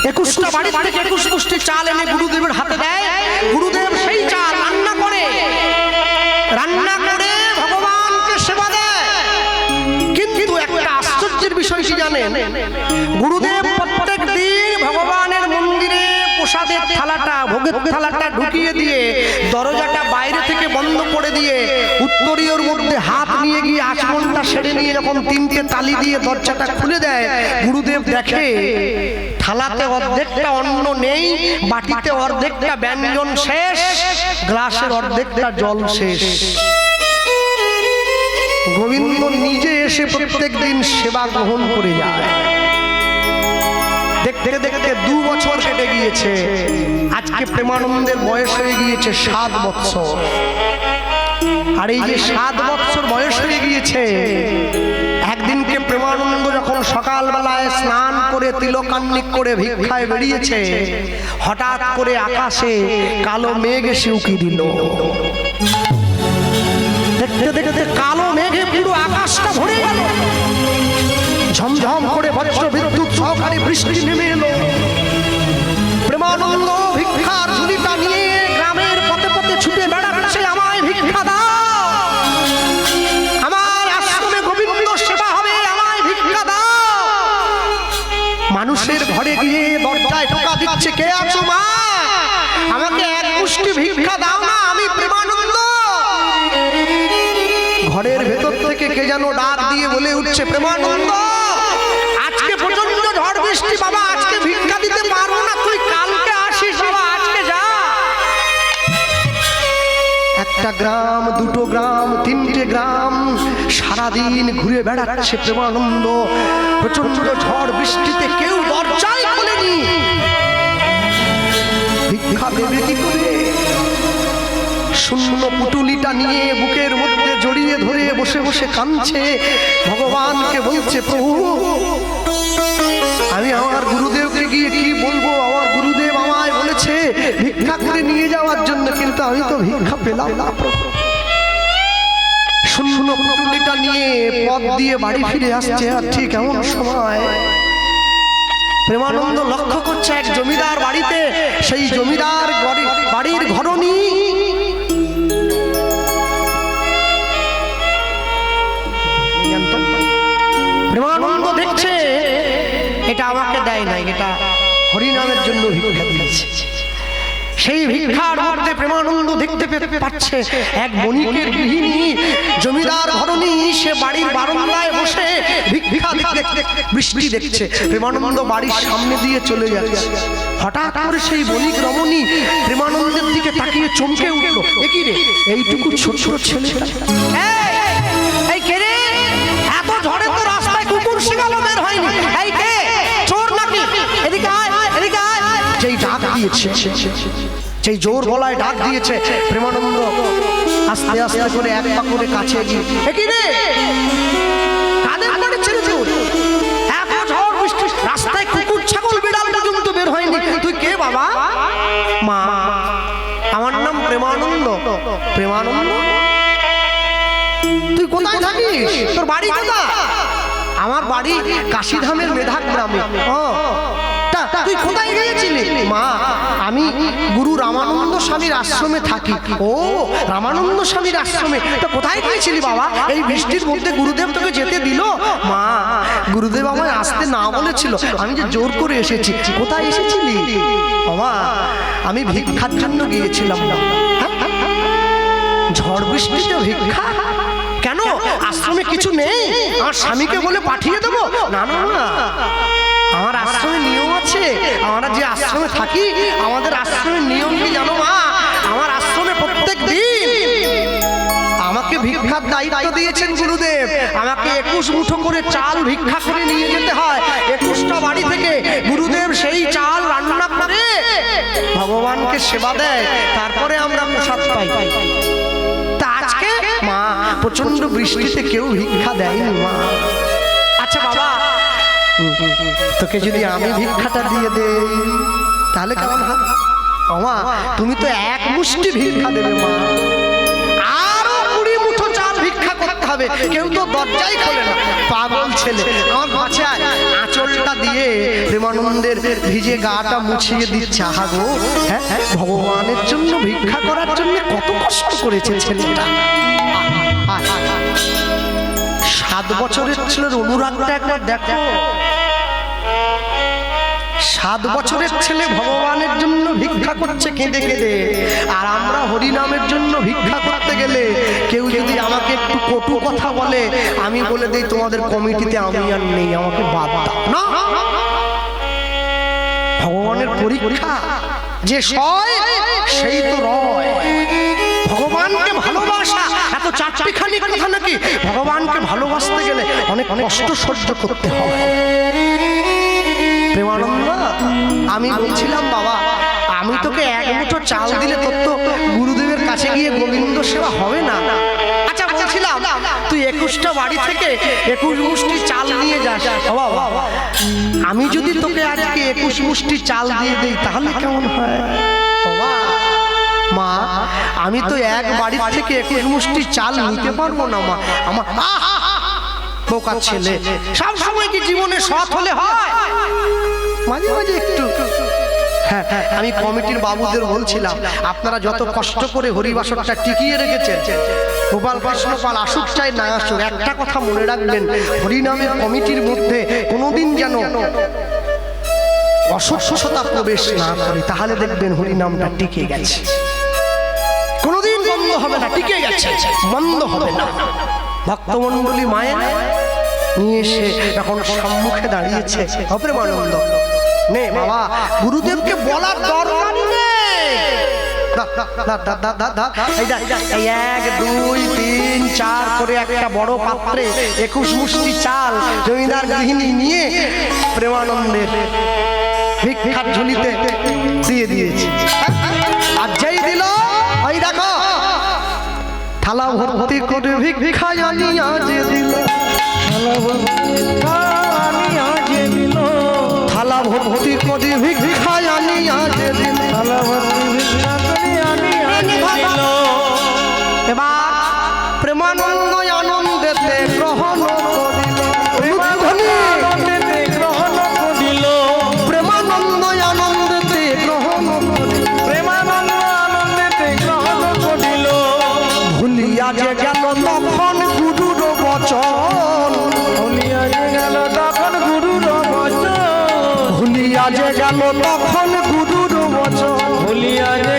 21টা বাড়ির থেকে 21 মুষ্টি চাল এনে গুরুদেবের হাতে দেয়। গুরুদেব সেই চাল রান্না করে ভগবানকে সেবা দেয়। কিন্তু একটা আশ্চর্যের বিষয় কি জানেন? গুরুদেব প্রত্যেক দিন ভগবানের মন্দিরে প্রসাদের থালাটা, ভোগের থালাটা ঢুকিয়ে দিয়ে দরজাটা বাইরে থেকে বন্ধ করে দিয়ে উত্তরীয়র মধ্যে হাত নিয়ে গিয়ে আচমনটা সেরে নিয়ে যখন 3টে তালি দিয়ে দরজাটা খুলে দেয়, গুরুদেব দেখে থালাতে অর্ধেকটা অন্ন নেই, বাটিতে অর্ধেকটা ব্যঞ্জন শেষ, গ্লাসের অর্ধেকটা জল শেষ। গোবিন্দ নিজে এসে প্রত্যেক দিন সেবা গ্রহণ করে যায়। দেখতে দেখতে 2 বছর কেটে গিয়েছে। আজকে প্রেমানন্দের বয়স হয়ে গিয়েছে 7 বৎসর। আর এই যে 7 বৎসর বয়স হয়ে গিয়েছে, একদিনকে প্রেমানন্দ যখন সকালবেলায় স্নান করে তিলকান্নিক করে ভিক্ষায় বেরিয়েছে, হঠাৎ করে আকাশে কালো মেঘ এসে উকি দিল। দেখতে দেখতে কালো মেঘে পুরো আকাশটা ভরে গেল। ঝমঝম করে বজ্র বিদ্যুৎ সহকারে বৃষ্টি নেমে এলো। প্রেমানন্দ ভিক্ষার ঝুলিটা নিয়ে গ্রামের পথে পথে ছুটে বেড়াচ্ছে, আমায় ভিক্ষা দাও, আমার আশ্রমে গোবিন্দ সেবা হবে, আমায় ভিক্ষা দাও। মানুষের ঘরে গিয়ে দরজায় টোকা দিচ্ছে, কে আছো মা, আমাকে এক মুষ্টি ভিক্ষা দাও না, আমি প্রেমানন্দ। ঘরের ভেতর থেকে কে যেন ডাক দিয়ে বলে উঠছে, প্রেমানন্দ, আজকে পর্যন্ত ঝড় বৃষ্টি বাবা, আজকে ভিক্ষা দিতে পারবো না, তুই কালকে আসিস বাবা, আজকে যা। একটা গ্রাম, 2টো গ্রাম, 3টে গ্রাম সারাদিন ঘুরে বেড়াচ্ছে প্রেমানন্দ। প্রচন্ড ঝড় বৃষ্টিতে কেউ দরজায় খোলেনি। ভিক্ষা দেবে কি করে? শূন্য পুটুলিটা নিয়ে বুকের মধ্যে জড়িয়ে ধরে বসে বসে কাঁদছে, ভগবানকে বলছে, প্রভু আমি আমার গুরুদেবকে গিয়ে কি বলবো? আমার গুরুদেব আমায় বলেছে ভিক্ষা করে নিয়ে যাওয়ার জন্য, কিন্তু আমি তো ভিক্ষা পেলাম না প্রভু। শূন্য পুটুলিটা নিয়ে পথ দিয়ে বাড়ি ফিরে আসছে। আর ঠিক এমন সময় প্রেমানন্দ লক্ষ্য করছে এক জমিদার বাড়িতে, সেই জমিদার বাড়ির ঘরণী প্রেমানন্দ দেখছে এটা আমাকে দেয় নাই, এটা হরিনামের জন্য ভিক্ষা দিয়েছে। সেই ভিক্ষার মধ্যে প্রেমানন্দ দেখতে পাচ্ছে এক বণিকের গৃহিণী জমিদার ঘরণী, সে বাড়ির বারান্দায় বসে ভিক্ষা দেখতে বৃষ্টি দেখছে। প্রেমানন্দ বাড়ির সামনে দিয়ে চলে যাচ্ছে। হঠাৎ করে সেই বণিক রমণী প্রেমানন্দের দিকে তাকিয়ে চমকে উঠল। এ কি রে, এইটুকু ছোট ছোট ছেলেটা, এই কে রে? এত ঝড়ে তো রাস্তায় কুকুর শিয়ালও বের হয়নি, এই কে? চোর নাকি? এদিকে আয়, এদিকে আয়। যেই ডাক দিয়েছে, সেই জোর গলায় ডাক দিয়েছে, প্রেমানন্দ আস্তে আস্তে করে এক পা করে কাছে এগিয়ে, এ কি রে, কাদের বাড়ি ছেড়ে চোর? এত ঝড় বৃষ্টি, রাস্তায় কুকুর ছাগল বিড়াল পর্যন্ত বের হয়নি, তুই কে বাবা? মা, আমার নাম প্রেমানন্দ। প্রেমানন্দ, তুই কোথায় থাকিস? তোর বাড়ি কোথায়? আমার বাড়ি কাশীধামের মেধাক গ্রামে। তুই কোথায় গিয়েছিলি? মা, আমি গুরু রামানন্দ স্বামীর আশ্রমে থাকি। ও, রামানন্দ স্বামীর আশ্রমে? তো কোথায় গিয়েছিলি বাবা? এই বৃষ্টির মধ্যে গুরুদেব তোকে যেতে দিল? মা, গুরুদেব আমায় আসতে না বলেছিল, আমি যে জোর করে এসেছি। কোথায় এসেছিলি? বাবা, আমি ভিক্ষার জন্য গিয়েছিলাম। ঝড় বৃষ্টিতে ভিক্ষা? কেন, আশ্রমে কিছু নেই? আমার স্বামীকে বলে পাঠিয়ে দেবো? না না না, আমার আশ্রমে নিয়ম আছে। আমরা যে আশ্রমে থাকি, আমাদের আশ্রমের নিয়ম কি জানো মা? আমার আশ্রমে প্রত্যেক দিন আমাকে ভিক্ষার দায়িত্ব দিয়েছেন গুরুদেব। আমাকে 21 মুঠো করে চাল ভিক্ষা করে নিয়ে যেতে হয়। 21টা বাড়ি থেকে গুরুদেব সেই চাল রান্না করে ভগবানকে সেবা দেয়, তারপরে আমরা প্রসাদ পাই। তা আজকে মা, প্রচন্ড বৃষ্টিতে কেউ ভিক্ষা দেয়নি মা। আচ্ছা বাবা, তোকে যদি আমি ভিক্ষাটা দিয়ে দেই তাহলে কেমন হয়? মা, তুমি তো এক মুষ্টি ভিক্ষা দেবে মা, আরো 20 মুঠো চাল ভিক্ষা করতে হবে। কেউ তো দরজাই খোলে না, পাগল ছেলে। আমার বাঁচায় আঁচলটা দিয়ে প্রেমানন্দের ভিজে গাটা মুছিয়ে দিচ্ছে। আহা গো, হ্যাঁ, ভগবানের জন্য ভিক্ষা করার জন্য কত কষ্ট করেছে ছেলেটা। 7 বছরের ছেলের অনুরাগটা একবার দেখো। 7 বছরের ছেলে ভগবানের জন্য ভিক্ষা করছে কেঁদে কেঁদে, আর আমরা হরিনামের জন্য ভিক্ষা করতে গেলে কেউ যদি আমাকে একটু কটু কথা বলে, আমি বলে দেই তোমাদের কমিটিতে আমি আর নেই, আমাকে বাদ দাও। না, ভগবানের পরীক্ষা যে সয় সেই তো রয়। ভগবানকে ভালোবাসা এত চারটিখানি কথা নাকি? ভগবানকে ভালোবাসতে গেলে অনেক কষ্ট সহ্য করতে হয়। প্রেমানন্দ, আমি বলছিলাম বাবা, আমি তোকে 1 মুঠো চাল দিলে তোর তো গুরুদেবের কাছে গিয়ে গোবিন্দ সেবা হবে না। আচ্ছা বলছিলাম, তুই 21টা বাড়ি থেকে 21 মুষ্টি চাল নিয়ে যাস। বাবা, আমি যদি তোকে আজকে 21 মুষ্টি চাল দিয়ে দেই তাহলে কেমন হয়? বাবা, মা, আমি তো এক বাড়ির থেকে 21 মুষ্টি চাল নিতে পারবো না মা। আমার বোকা ছেলে, সব সময় কি জীবনে সৎ হলে হয়? মাঝে মাঝে একটু। হ্যাঁ, আমি কমিটির বাবুদের বলছিলাম, আপনারা যত কষ্ট করে হরিবাসরটা টিকিয়ে রেখেছেন, গোপাল কৃষ্ণ পাল আসুক চাই না আসুক, একটা কথা মনে রাখবেন, হরিনামের কমিটির মধ্যে কোনোদিন যেন অসুস্থতা প্রবেশ না করে, তাহলে দেখবেন হরিনামটা টিকে গেছে। কোনোদিন বন্ধ হবে না, টিকে গেছে, বন্ধ হবে না। ভক্তমণ্ডলী মায়ের নিয়ে এসে এখন সম্মুখে দাঁড়িয়েছে। প্রেমানন্দ, নে বাবা, গুরুদেবকে বলার দরকার নেই। 1 2 3 4 করে একটা বড় পাত্রে 21 মুষ্টি চাল জমিদার গৃহিণী নিয়ে প্রেমানন্দের ভিক্ষার ঝুলিতে দিয়ে দিয়েছে। আর যেই দিল, ওই দেখো থালা ভর্তি করে ভিক্ষা জানিয়া যে দিল, থালা ভর্তি করে ভিক্ষা জানিয়া যে দিল। এবার প্রেমানন্দ আনন্দেতে গ্রহণ করিল, প্রেমানন্দ আনন্দেতে গ্রহণ করিল, প্রেমানন্দ আনন্দেতে গ্রহণ করিল। ভুলিয়া যে গেল তখন গুরুর বচন, ভুলিয়া যে গেল তখন গুরুর বচন, ভুলিয়া যে গেল তখন গুরুর বচন, ভুলিয়া যে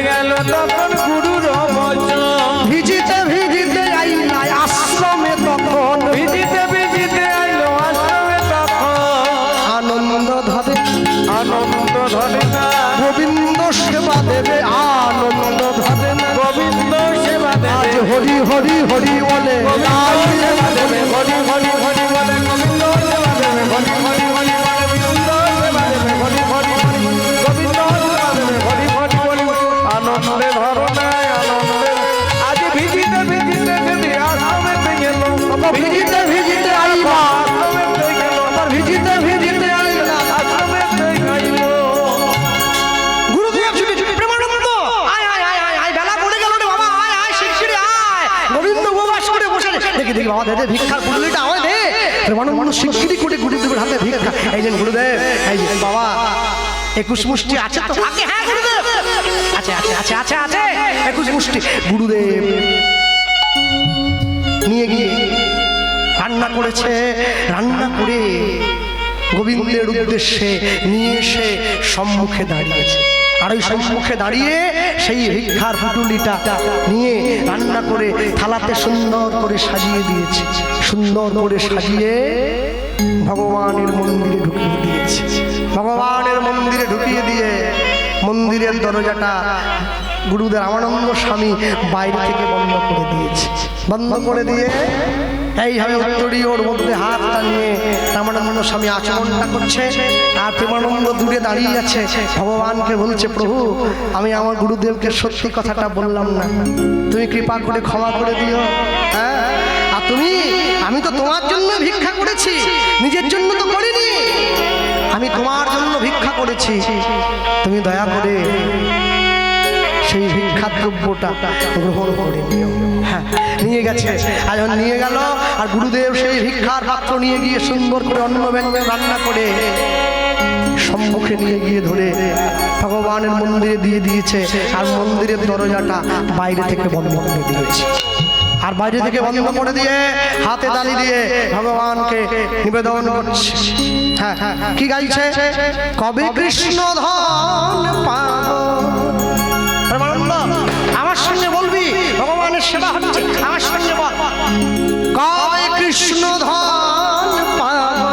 দেবে আনন্দ ধরে না গোবিন্দ সেবা দেবে আজ হরি হরি হরি বলে গোবিন্দ সেবা দেবে হরি হরি হরি বলে গোবিন্দ সেবা দেবে হরি হরি হরি বলে গোবিন্দ সেবা দেবে হরি হরি হরি গোবিন্দ সেবা দেবে হরি হরি হরি আনন্দে ধরো নাই আনন্দে আজ ভিজিতে ভিজিতে যদি আশ্রমেতে গেল ভিজিতে ভিজিতে আইবা আশ্রমেতে গেল আবার ভিজিতে ভিজিতে আইবা আশ্রমেতে গাইল গুরুদেব ছুটে ছুটে প্রেমানন্দ আয় আয় আয় আয় আয় বেলা পড়ে গেল রে বাবা আয় আয় শিগগিরই আয় গোবিন্দ উপবাস করে বসে দেখি দেখি বাবা দে ভিক্ষার পুটলিটা আমায় দে প্রেমানন্দ শিগগিরই করে গুরুদেবের হাতে ভিক্ষা এই যে গুরুদেব এই যে বাবা 21 মুষ্টি আছে তো আগে হ্যাঁ গুরুদেব আছে আছে আছে আছে আছে 21 মুষ্টি গুরুদেব নিয়ে গিয়ে রান্না করেছে রান্না করে গোবিন্দের উদ্দেশ্যে নিয়ে এসে সম্মুখে দাঁড়িয়েছে আর ওই সম্মুখে দাঁড়িয়ে সেই ভিক্ষার পুটুলিটা নিয়ে রান্না করে থালাতে সুন্দর করে সাজিয়ে দিয়েছে সুন্দর করে সাজিয়ে ভগবানের মন্দিরে ঢুকিয়ে দিয়েছে ভগবানের মন্দিরে ঢুকিয়ে দিয়ে মন্দিরের দরজাটা গুরুদেব রামানন্দ স্বামী বাইরে থেকে বন্ধ করে দিয়েছে বন্ধ করে দিয়ে এইভাবে উত্তরীয় ওর মধ্যে হাতটা নিয়ে রামানন্দ স্বামী আচরণটা করছে আর প্রেমানন্দ দূরে দাঁড়িয়ে আছে ভগবানকে বলছে প্রভু আমি আমার গুরুদেবকে সত্যি কথাটা বললাম না তুমি কৃপা করে ক্ষমা করে দিও হ্যাঁ আর তুমি আমি তো তোমার জন্য ভিক্ষা করেছি নিজের জন্য তো করিনি আমি তোমার জন্য ভিক্ষা করেছি তুমি দয়া করে সেই ভিক্ষা দ্রব্যটা গ্রহণ করে নিও হ্যাঁ নিয়ে গেছে আর যখন নিয়ে গেল আর গুরুদেব সেই ভিক্ষার পাত্র নিয়ে গিয়ে সুন্দর করে অন্ন ব্যঞ্জন রান্না করে সম্মুখে নিয়ে গিয়ে ধরে ভগবানের মন্দিরে দিয়ে দিয়েছে আর মন্দিরের দরজাটা বাইরে থেকে বন্ধ করে দিয়েছে আর বাইরে থেকে বন্ধ করে দিয়ে হাতে তালি দিয়ে ভগবানকে নিবেদন করছে হ্যাঁ হ্যাঁ কি গাইছে কবে কৃষ্ণ ধন পাবো আমার সঙ্গে বলবি ভগবানের সেবা হচ্ছে আমার সঙ্গে বল কয় কৃষ্ণ ধন পাবো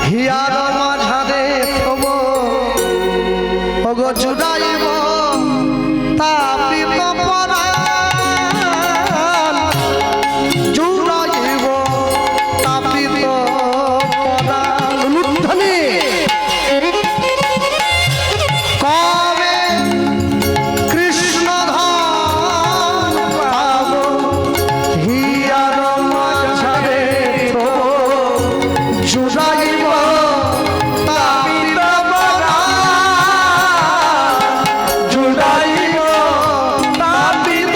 হিয়ার মাঝারে থব ওগো জুড়াইব তাপিত পরাণ জুড়াইব তাপিত পরাণ লুণ্ঠনে কবে কৃষ্ণ ধন পাবো হিয়ার মাঝারে থব জুড়াইব তাপিত পরাণ জুড়াইব তাপিত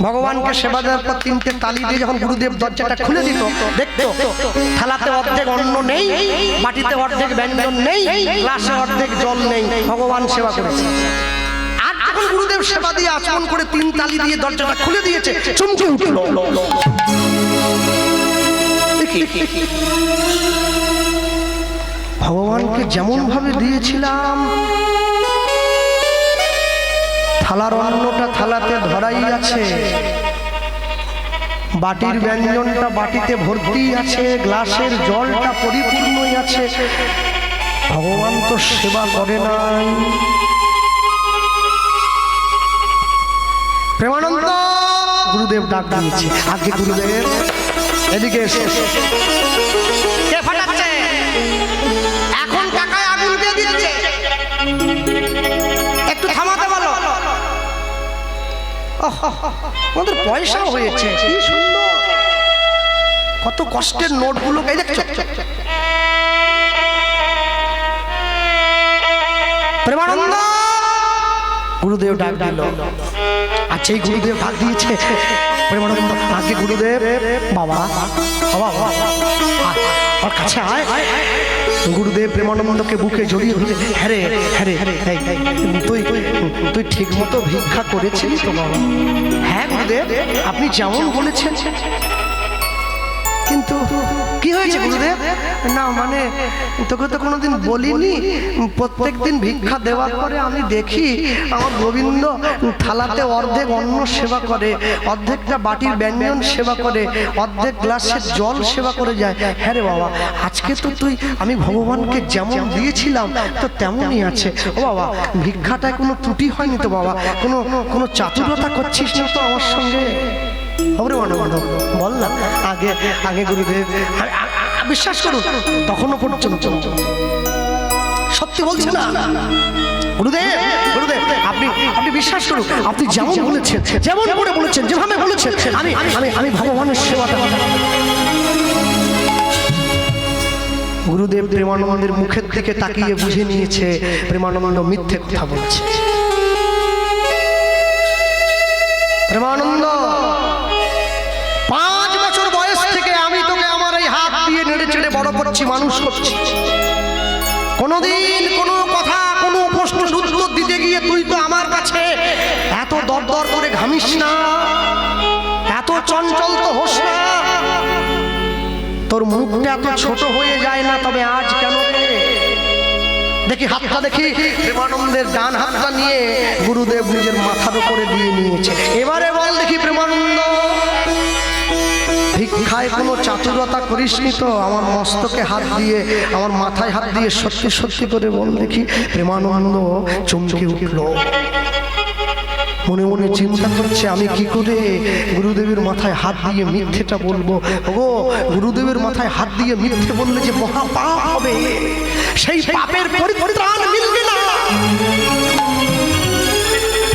ভগবানকে সেবা দেওয়ার পর তিনটে তালি দিয়ে যখন গুরুদেব দরজাটা খুলে দিত, দেখতো থালাতে অর্ধেক অন্ন নেই, বাটিতে অর্ধেক ব্যঞ্জন নেই, গ্লাসে অর্ধেক জল নেই, ভগবান সেবা করেছে। আর যখন গুরুদেব সেবা দিয়ে আচমন করে তিন তালি দিয়ে দরজাটা খুলে দিয়েছে, চমকে উঠল। ভগবানকে যেমন ভাবে দিয়েছিলাম, থালার অন্নটা থালাতে ধরাই আছে, বাটির ব্যঞ্জনটা বাটিতে ভর্তি আছে, গ্লাসের জলটা পরিপূর্ণই আছে, ভগবান তো সেবা করে নাই। প্রেমানন্দ গুরুদেব ডাক দিয়েছে, আগে গুরুদেব এদিকে এসো। কে ফাটাচ্ছে? এখন কাকায় আগুন দিয়ে দিচ্ছে, একটু থামাতে বলো। আমাদের পয়সা হয়েছে, কি সুন্দর, কত কষ্টের নোটগুলোকে দেখছো। প্রেমানন্দ গুরুদেব ডাক দিল। আচ্ছা এই গুরুদেব ডাক দিয়েছে, প্রেমানন্দ আগে গুরুদেব, বাবা বাবা আমার কাছে আয়। গুরুদেব প্রেমানন্দকে বুকে জড়িয়ে ধরে, হ্যাঁ রে হ্যাঁ রে, তুই তুই ঠিক মতো ভিক্ষা করেছিলি তো বাবা? হ্যাঁ গুরুদেব, আপনি যেমন বলেছেন। কিন্তু কি হয়েছে গুরুদেব? না মানে তোকে তো কোনোদিন বলিনি, প্রত্যেক দিন ভিক্ষা দেওয়ার পরে আমি দেখি আমার গোবিন্দ থালাতে অর্ধেক অন্ন সেবা করে, অর্ধেকটা বাটির ব্যঞ্জন সেবা করে, অর্ধেক গ্লাসের জল সেবা করে যায়। হ্যাঁ রে বাবা, আজকে তো তুই আমি ভগবানকে যেমন দিয়েছিলাম তো তেমনই আছে। ও বাবা, ভিক্ষাটায় কোনো ত্রুটি হয়নি তো বাবা? কোনো চাতুরতা করছিস না তো আমার সঙ্গে? বল না আগে আগে গুরুদেব, বিশ্বাস করুন তখনও পর্যন্ত সত্যি বলছে না গুরুদেব। গুরুদেব আপনি আপনি বিশ্বাস করুন, আপনি যেমন বলেছেন, যেমন করে বলেছেন, যেভাবে বলেছেন, আমি আমি আমি ভগবানের সেবাটা। গুরুদেব প্রেমানন্দের মুখের দিকে তাকিয়ে বুঝে নিয়েছে প্রেমানন্দ মিথ্যে কথা বলছে। প্রেমানন্দ, 5 বছর বয়স থেকে আমি তোকে আমার এই হাত দিয়ে নেড়ে চেড়ে বড় করছি, মানুষ করছি। কোনোদিন কোনো কথা, কোনো প্রশ্নের উত্তর দিতে গিয়ে তুই তো আমার কাছে এত দরদর করে ঘামিস না, এত চঞ্চল তো হোস না, তোর মুখটা এত ছোট হয়ে যায় না। তবে আজ কেন রে? দেখি হাতটা দেখি। প্রেমানন্দের ডান হাতটা নিয়ে গুরুদেব নিজের মাথার উপরে দিয়ে নিয়েছে। এবারে বল দেখি প্রেমানন্দ, ভিক্ষায় কোনো চাতুরতা করিসনি তো? আমার মস্তকে হাত দিয়ে, আমার মাথায় হাত দিয়ে সত্যি সত্যি করে বল দেখি। প্রেমানন্দ চমকে উঠল, মনে মনে চিন্তা করছে আমি কি করে গুরুদেবের মাথায় হাত দিয়ে মিথ্যেটা বলবো। ওগো, গুরুদেবের মাথায় হাত দিয়ে মিথ্যে বললে যে মহা পাপ হবে, সেই পাপের পরিত্রাণ মিলবে না।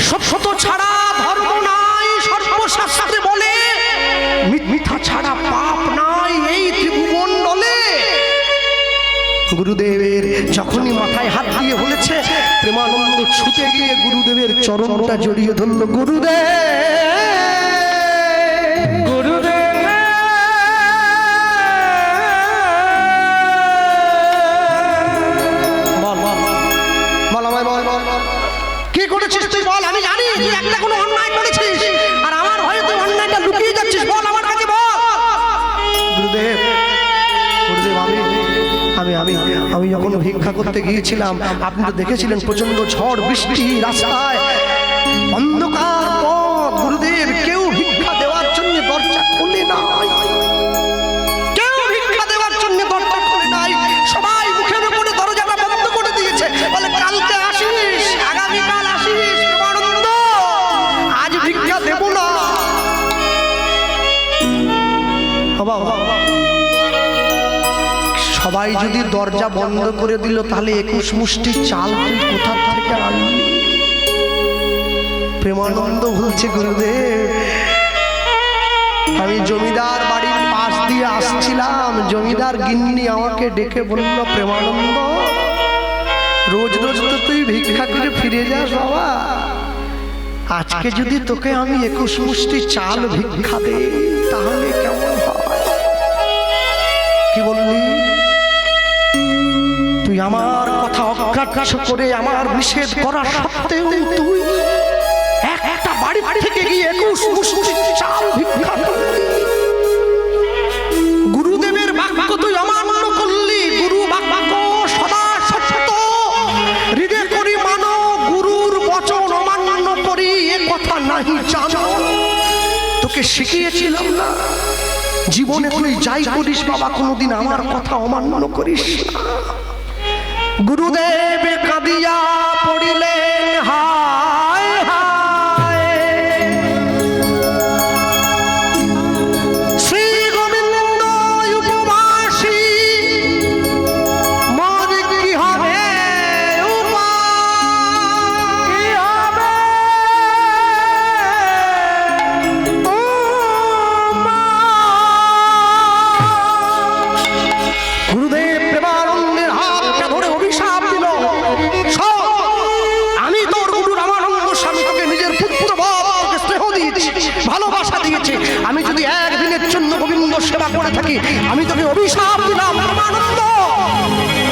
সত্য ছাড়া ধর্ম নাই, সর্বশাস্ত্রে বলে মিথ্যা ছাড়া পাপ নাই এই ত্রিভুবনডলে। গুরুদেবের যখনই মাথায় হাত দিয়ে বলেছে, প্রেমানন্দ ছুটে গিয়ে গুরুদেবের চরণটা জড়িয়ে ধরল। গুরুদেব গুরুদেব বল বল বল আমায় বল বল কি করেছিস তুই? বল, আমি জানি তুই একটা কোনো অন্যায় করেছিস, আর আমার ভয়ে তুই অন্যায়টা লুকিয়ে যাচ্ছিস। বল আমার কাছে বল। গুরুদেব গুরুদেব আমি আমি আমি যখন ভিক্ষা করতে গিয়েছিলাম, আপনি তো দেখেছিলেন প্রচন্ড ঝড় বৃষ্টি, রাস্তায় অন্ধকার পথ। গুরুদেব কেউ ভিক্ষা দেওয়ার জন্য দরজা খুলে নাই, কেউ ভিক্ষা দেওয়ার জন্য দরজা খুলে নাই, সবাই মুখের উপরে দরজাটা বন্ধ করে দিয়েছে। বলে কালকে আসিস, আগামীকাল আসিস, প্রেমানন্দ আজ ভিক্ষা দেব না। সবাই যদি দরজা বন্ধ করে দিল, তাহলে 21 মুষ্টি চাল তুই কোথা থেকে আনবি? প্রেমানন্দ বলছে গুরুদেব, আমি জমিদার বাড়ির পাশ দিয়ে আসছিলাম, জমিদার গিন্নি আমাকে ডেকে বলল, প্রেমানন্দ রোজ রোজ তো তুই ভিক্ষা করে ফিরে যাস বাবা, আজকে যদি তোকে আমি 21 মুষ্টি চাল ভিক্ষা দেই তাহলে কেমন হয়? কি বললি? তুই আমার কথা অগ্রাহ্য করে আমার নিষেধ করা সত্ত্বেও তুই একটা বাড়ি থেকে গিয়ে 21 মুষ্টি চাল ভিক্ষা করলি। গুরুদেবের বাক্য তুই অমান্য করলি। গুরু বাক্য সদা সত্য, হৃদয় করি মানো, গুরুর বচন অমান্য করি এ কথা নাহি জানো। তোকে শিখিয়েছিলাম না জীবনে তুই যাই করিস বাবা কোনোদিন আমার কথা অমান্য করিস না। গুরুদেব কাঁদিয়া পড়িলেন হায় হায়, শ্রী গোবিন্দ উপবাসী মোর কি হবে গুরুদেব প্রেমানন্দের হাতটা ধরে অভিশাপ দিল। আমি তোর গুরু রামানন্দ স্বামী তোকে নিজের পুত্র ভাবে স্নেহ দিয়েছি, ভালোবাসা দিয়েছি। আমি যদি একদিনের জন্য গোবিন্দ সেবা করে থাকি আমি তোকে অভিশাপ দিলাম রামানন্দ,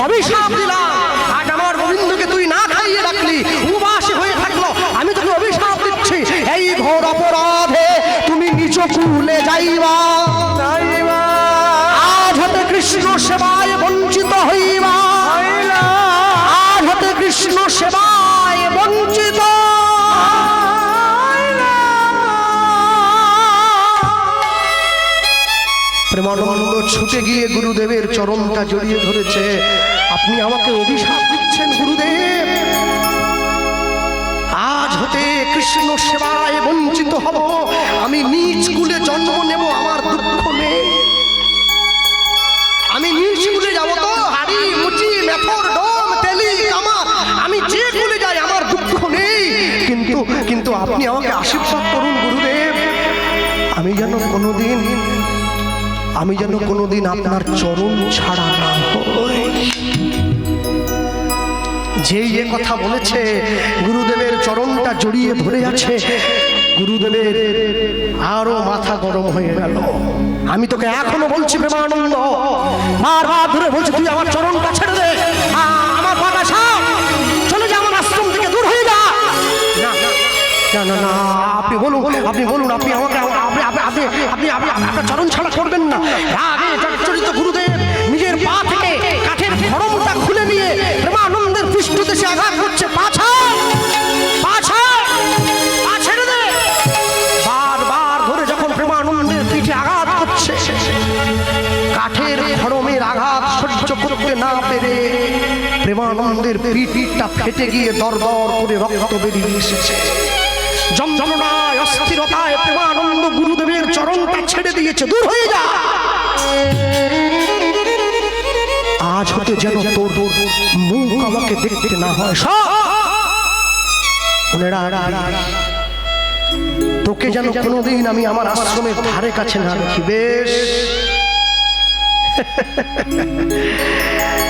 অভিশাপ দিলাম। আজ আমার গোবিন্দকে তুই না খাইয়ে রাখলি, উপাসী হয়ে থাকলো, আমি তোকে অভিশাপ দিচ্ছি। এই ঘোর অপরাধে তুমি নিজ কুলে যাইবা, আজ হতে কৃষ্ণ সেবায় বঞ্চিত হইবা, আজ হতে কৃষ্ণ সেবায় বঞ্চিত। প্রেমানন্দ ছুটে গিয়ে গুরুদেবের চরণটা জড়িয়ে ধরেছে। আপনি আমাকে অভিশাপ দিচ্ছেন গুরুদেব, আজ হতে কৃষ্ণ সেবায় বঞ্চিত হব, আমি নিজ কুলে জন্ম নেব, আমার দুঃখ নেই। আমি নিজ কুলে যাবো তো হাড়ি মুচি মেথর ডোম তেলি কামার, আমি যে কুলে যাই আমার দুঃখ নেই। কিন্তু কিন্তু আপনি আমাকে আশীর্বাদ করুন গুরুদেব, আমি যেন কোনোদিন আপনার চরণ ছাড়া না হই। যেই এ কথা বলেছে গুরুদেবের চরণটা জড়িয়ে ধরে আছে, গুরুদেবের আরো মাথা গরম হয়ে গেল। আমি তোকে এখনো বলছি প্রেমানন্দ, বারবার ধরে বলছি তুই আমার চরণটা ছেড়ে দে, আমার পাটা সাপ, চলে যা আমার আশ্রম থেকে দূর হয়ে যা। না না না, আপনি বলুন আপনি আমাকে আপনি আপনার চরণ ছাড়া করবেন না। আগে চরিত গুরুদেব নিজের পা থেকে কাঠের খড়মটা খুলে নিয়ে প্রেমানন্দের পৃষ্ঠদেশে আঘাত করছে। পা ছেড়ে দে। বারবার ধরে যখন প্রেমানন্দের পিঠে আঘাত করছে, কাঠের খড়মের আঘাত সহ্য করতে না পেরে প্রেমানন্দের পিঠটা ফেটে গিয়ে দরদর করে রক্ত বেরিয়ে এসেছে। যন্ত্রণায় অস্থিরতায় প্রেমানন্দ গুরুদেবের চরণটা ছেড়ে দিয়েছে, দূর হয়ে যা। আজ হতে যেন তোর মুখ আমাকে দেখতে না হয়। তোকে যেন কোনোদিন আমি আমার আশ্রমের ধারে কাছে না রাখি। বেশ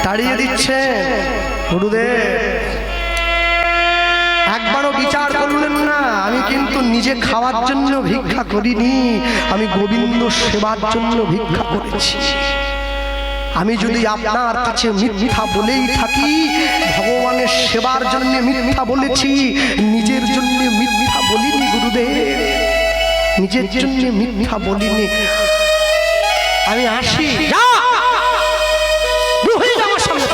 তাড়িয়ে দিচ্ছে গুরুদেব, একবারও বিচার করলেন না। আমি কিন্তু নিজে খাওয়ার জন্য ভিক্ষা করিনি, আমি গোবিন্দ সেবার জন্য ভিক্ষা করেছি। আমি যদি আপনার কাছে মিথ্যা বলেই থাকি, ভগবানের সেবার জন্য মিথ্যা বলেছি, নিজের জন্য মিথ্যা বলিনি গুরুদেব, নিজের জন্য মিথ্যা বলিনি। আমি আসি, যা আমার সামনে।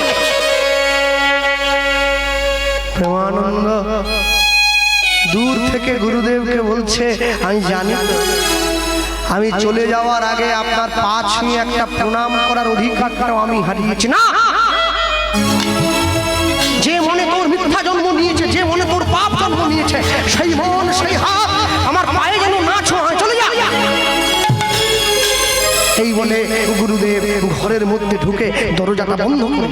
প্রেমানন্দ দূর থেকে গুরুদেবকে বলছে, আমি জানি আমি চলে যাওয়ার আগে আপনার পা ছুঁয়ে একটা প্রণাম করার অধিকারটাও আমি হারিয়েছি। না, যে মনে তোর মিথ্যা জন্ম নিয়েছে, যে মনে তোর পাপ জন্ম নিয়েছে, সেই মন সেই হাত আমার পায়ে যেন না ছোঁয়, চলে যা। এই বলে গুরুদেব ঘরের মধ্যে ঢুকে দরজাটা বন্ধ করে।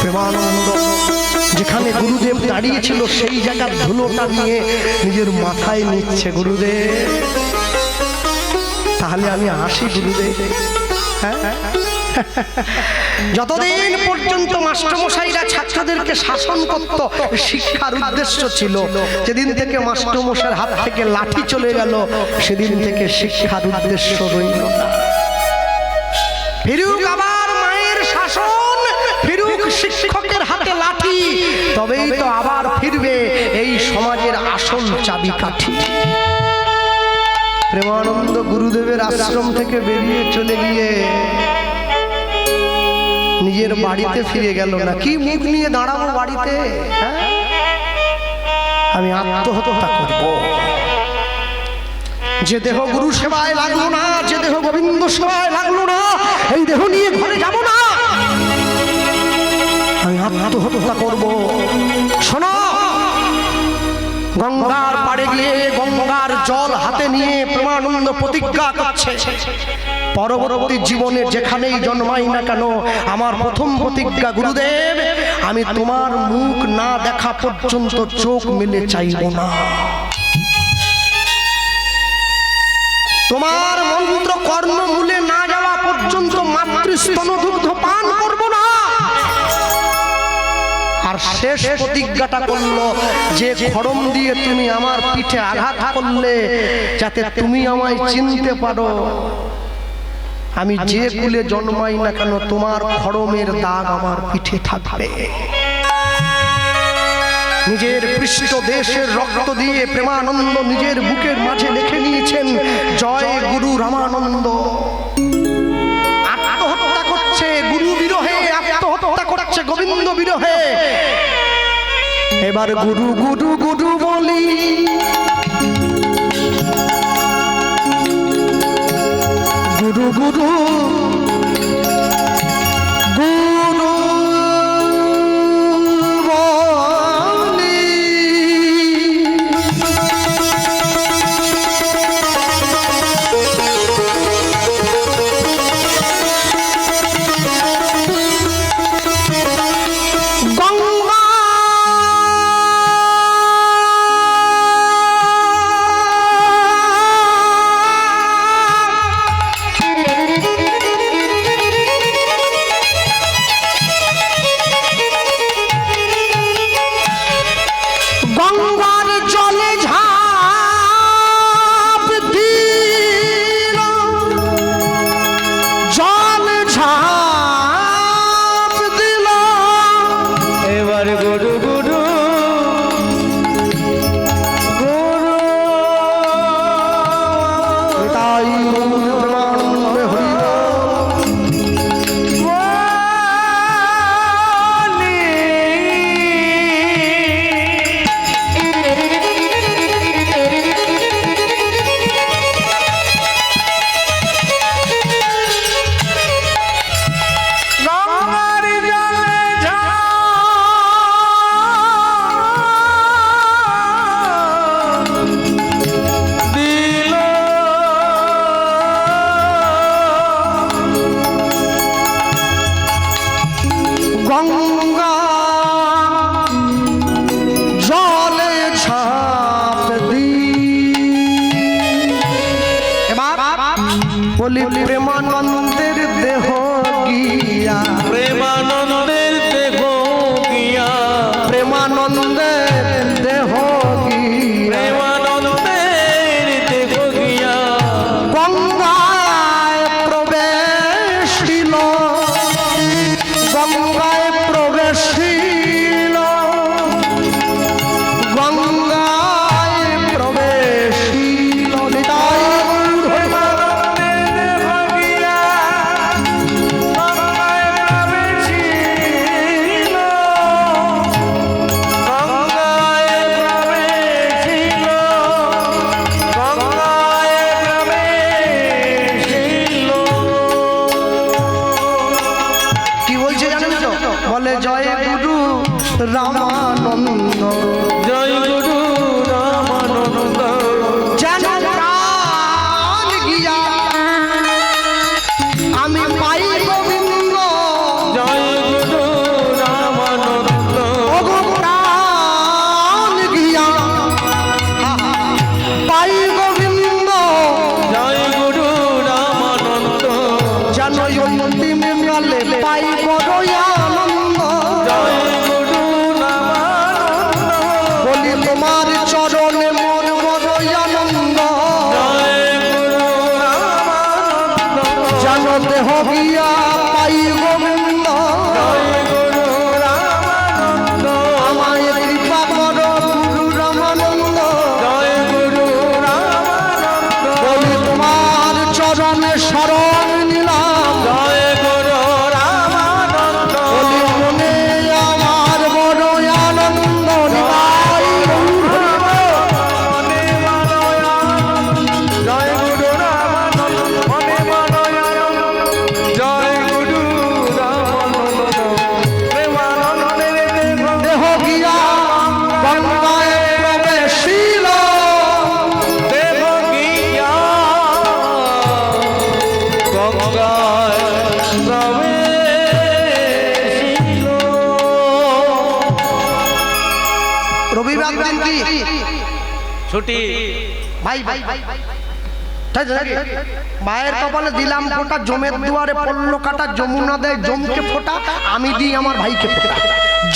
প্রেমানন্দ যেখানে গুরুদেব দাঁড়িয়েছিল সেই জায়গার ধুলোটা নিয়ে নিজের মাথায় নিচ্ছে। গুরুদেব তাহলে আমি আসি গুরুদেব। হ্যাঁ যতদিন পর্যন্ত মাস্টারমশাইরা ছাত্রদেরকে শাসন করত, শিক্ষার উদ্দেশ্য ছিল। যেদিন থেকে মাস্টারমশাইয়ের হাত থেকে লাঠি চলে গেল, সেদিন থেকে শিক্ষার উদ্দেশ্য রইল না। ফিরুক আবার মায়ের শাসন, ফিরুক শিক্ষকের হাতে লাঠি, তবেই তো আবার ফিরবে এই সমাজের আসল চাবিকাঠি। প্রেমানন্দ গুরুদেবের আশ্রম থেকে বেরিয়ে চলে গিয়ে নিজের বাড়িতে ফিরে গেল না। কি মুখ নিয়ে দাঁড়াবো বাড়িতে? হ্যাঁ, আমি আত্মহত্যা করব। যে দেহ গুরু সেবায় লাগলো না, যে দেহ গোবিন্দ সেবায় লাগলো না, এই দেহ নিয়ে ঘরে যাব না, আমি আত্মহত্যা করব। শোনো, গঙ্গার পাড়ে গিয়ে গঙ্গার জল হাতে নিয়ে প্রেমানন্দ প্রতিজ্ঞা করছে, পরবর্তী জীবনে যেখানেই জন্মাই না কেন, আমার প্রথম প্রতিজ্ঞা গুরুদেব, আমি তোমার মুখ না দেখা পর্যন্ত চোখ মেলে চাইব না। তোমার মন্ত্র কর্ণমূলে না যাওয়া পর্যন্ত মাতৃস্তন দুগ্ধ পান করব না। আর শেষ প্রতিজ্ঞাটা করলো, যে খড়ম দিয়ে তুমি আমার পিঠে আঘাত করলে, যাতে তুমি আমায় চিনতে পারো, আমি যে কুলে জন্মাই না কেন তোমার খড়মের দাগ আমার পিঠে থাকবে। নিজের পৃষ্ঠ দেশের রক্ত দিয়ে প্রেমানন্দ নিজের বুকের মাঝে লিখে নিয়েছেন, জয় গুরু রামানন্দ। আত্মহত্যা করছে গুরু বিরহে, আত্মহত্যা করছে গোবিন্দ বিরহে। এবার গুরু গুরু গুরু বলি, গুরু গুরু গুরু বলি, গঙ্গা গঙ্গার জলে ঝাঁপ দিল, জল ঝাঁপ দিল। এবার গুরু গুরু গুরু তাই প্রেমানন্দে হইল। গঙ্গার জলে ঝাঁপ দিল, গঙ্গা জলে ঝাঁপ দি। এবার বলি প্রেমানন্দের দেহ গিয়া, প্রেমানন্দের দেহ গিয়া, প্রেমানন্দের দেহ গিয়া, প্রেমানন্দের দেহ গিয়া, গঙ্গায় প্রবেশিল, গঙ্গায় প্রবেশিল, গঙ্গায় প্রবেশিল। নিতাই গৌর কি বলছে জানেন তো? বলে জয় গুরু রামানন্দ, জয় গুরু রামানন্দ, যেন প্রাণ গিয়া আমি পাই গোবিন্দ, জয় গুরু রামানন্দ, ওগো প্রাণ গিয়া পাই গোবিন্দ, জয় গুরু রামানন্দ, যেন অন্তিম বড়ই আনন্দ, বলি তোমার চরণে মোর বড়ই আনন্দ, জানো দেহ গিয়া পাই গোবিন্দ, আমায় কৃপা করো গুরু রামানন্দ, বলি তোমার চরণে শরণ নিলাম, বলি মনে আমার বড় আনন্দ নিবাই দেহ গিয়া গঙ্গায় প্রবেশিল, রবিবার দিন কি ছুটি ভাই ভাই তাই তো নাকি? মায়ের কপালে দিলাম ফোঁটা, জমের দুয়ারে পড়লো কাটা, যমুনা দেয় জমকে ফোঁটা, আমি দিই আমার ভাইকে ফোঁটা।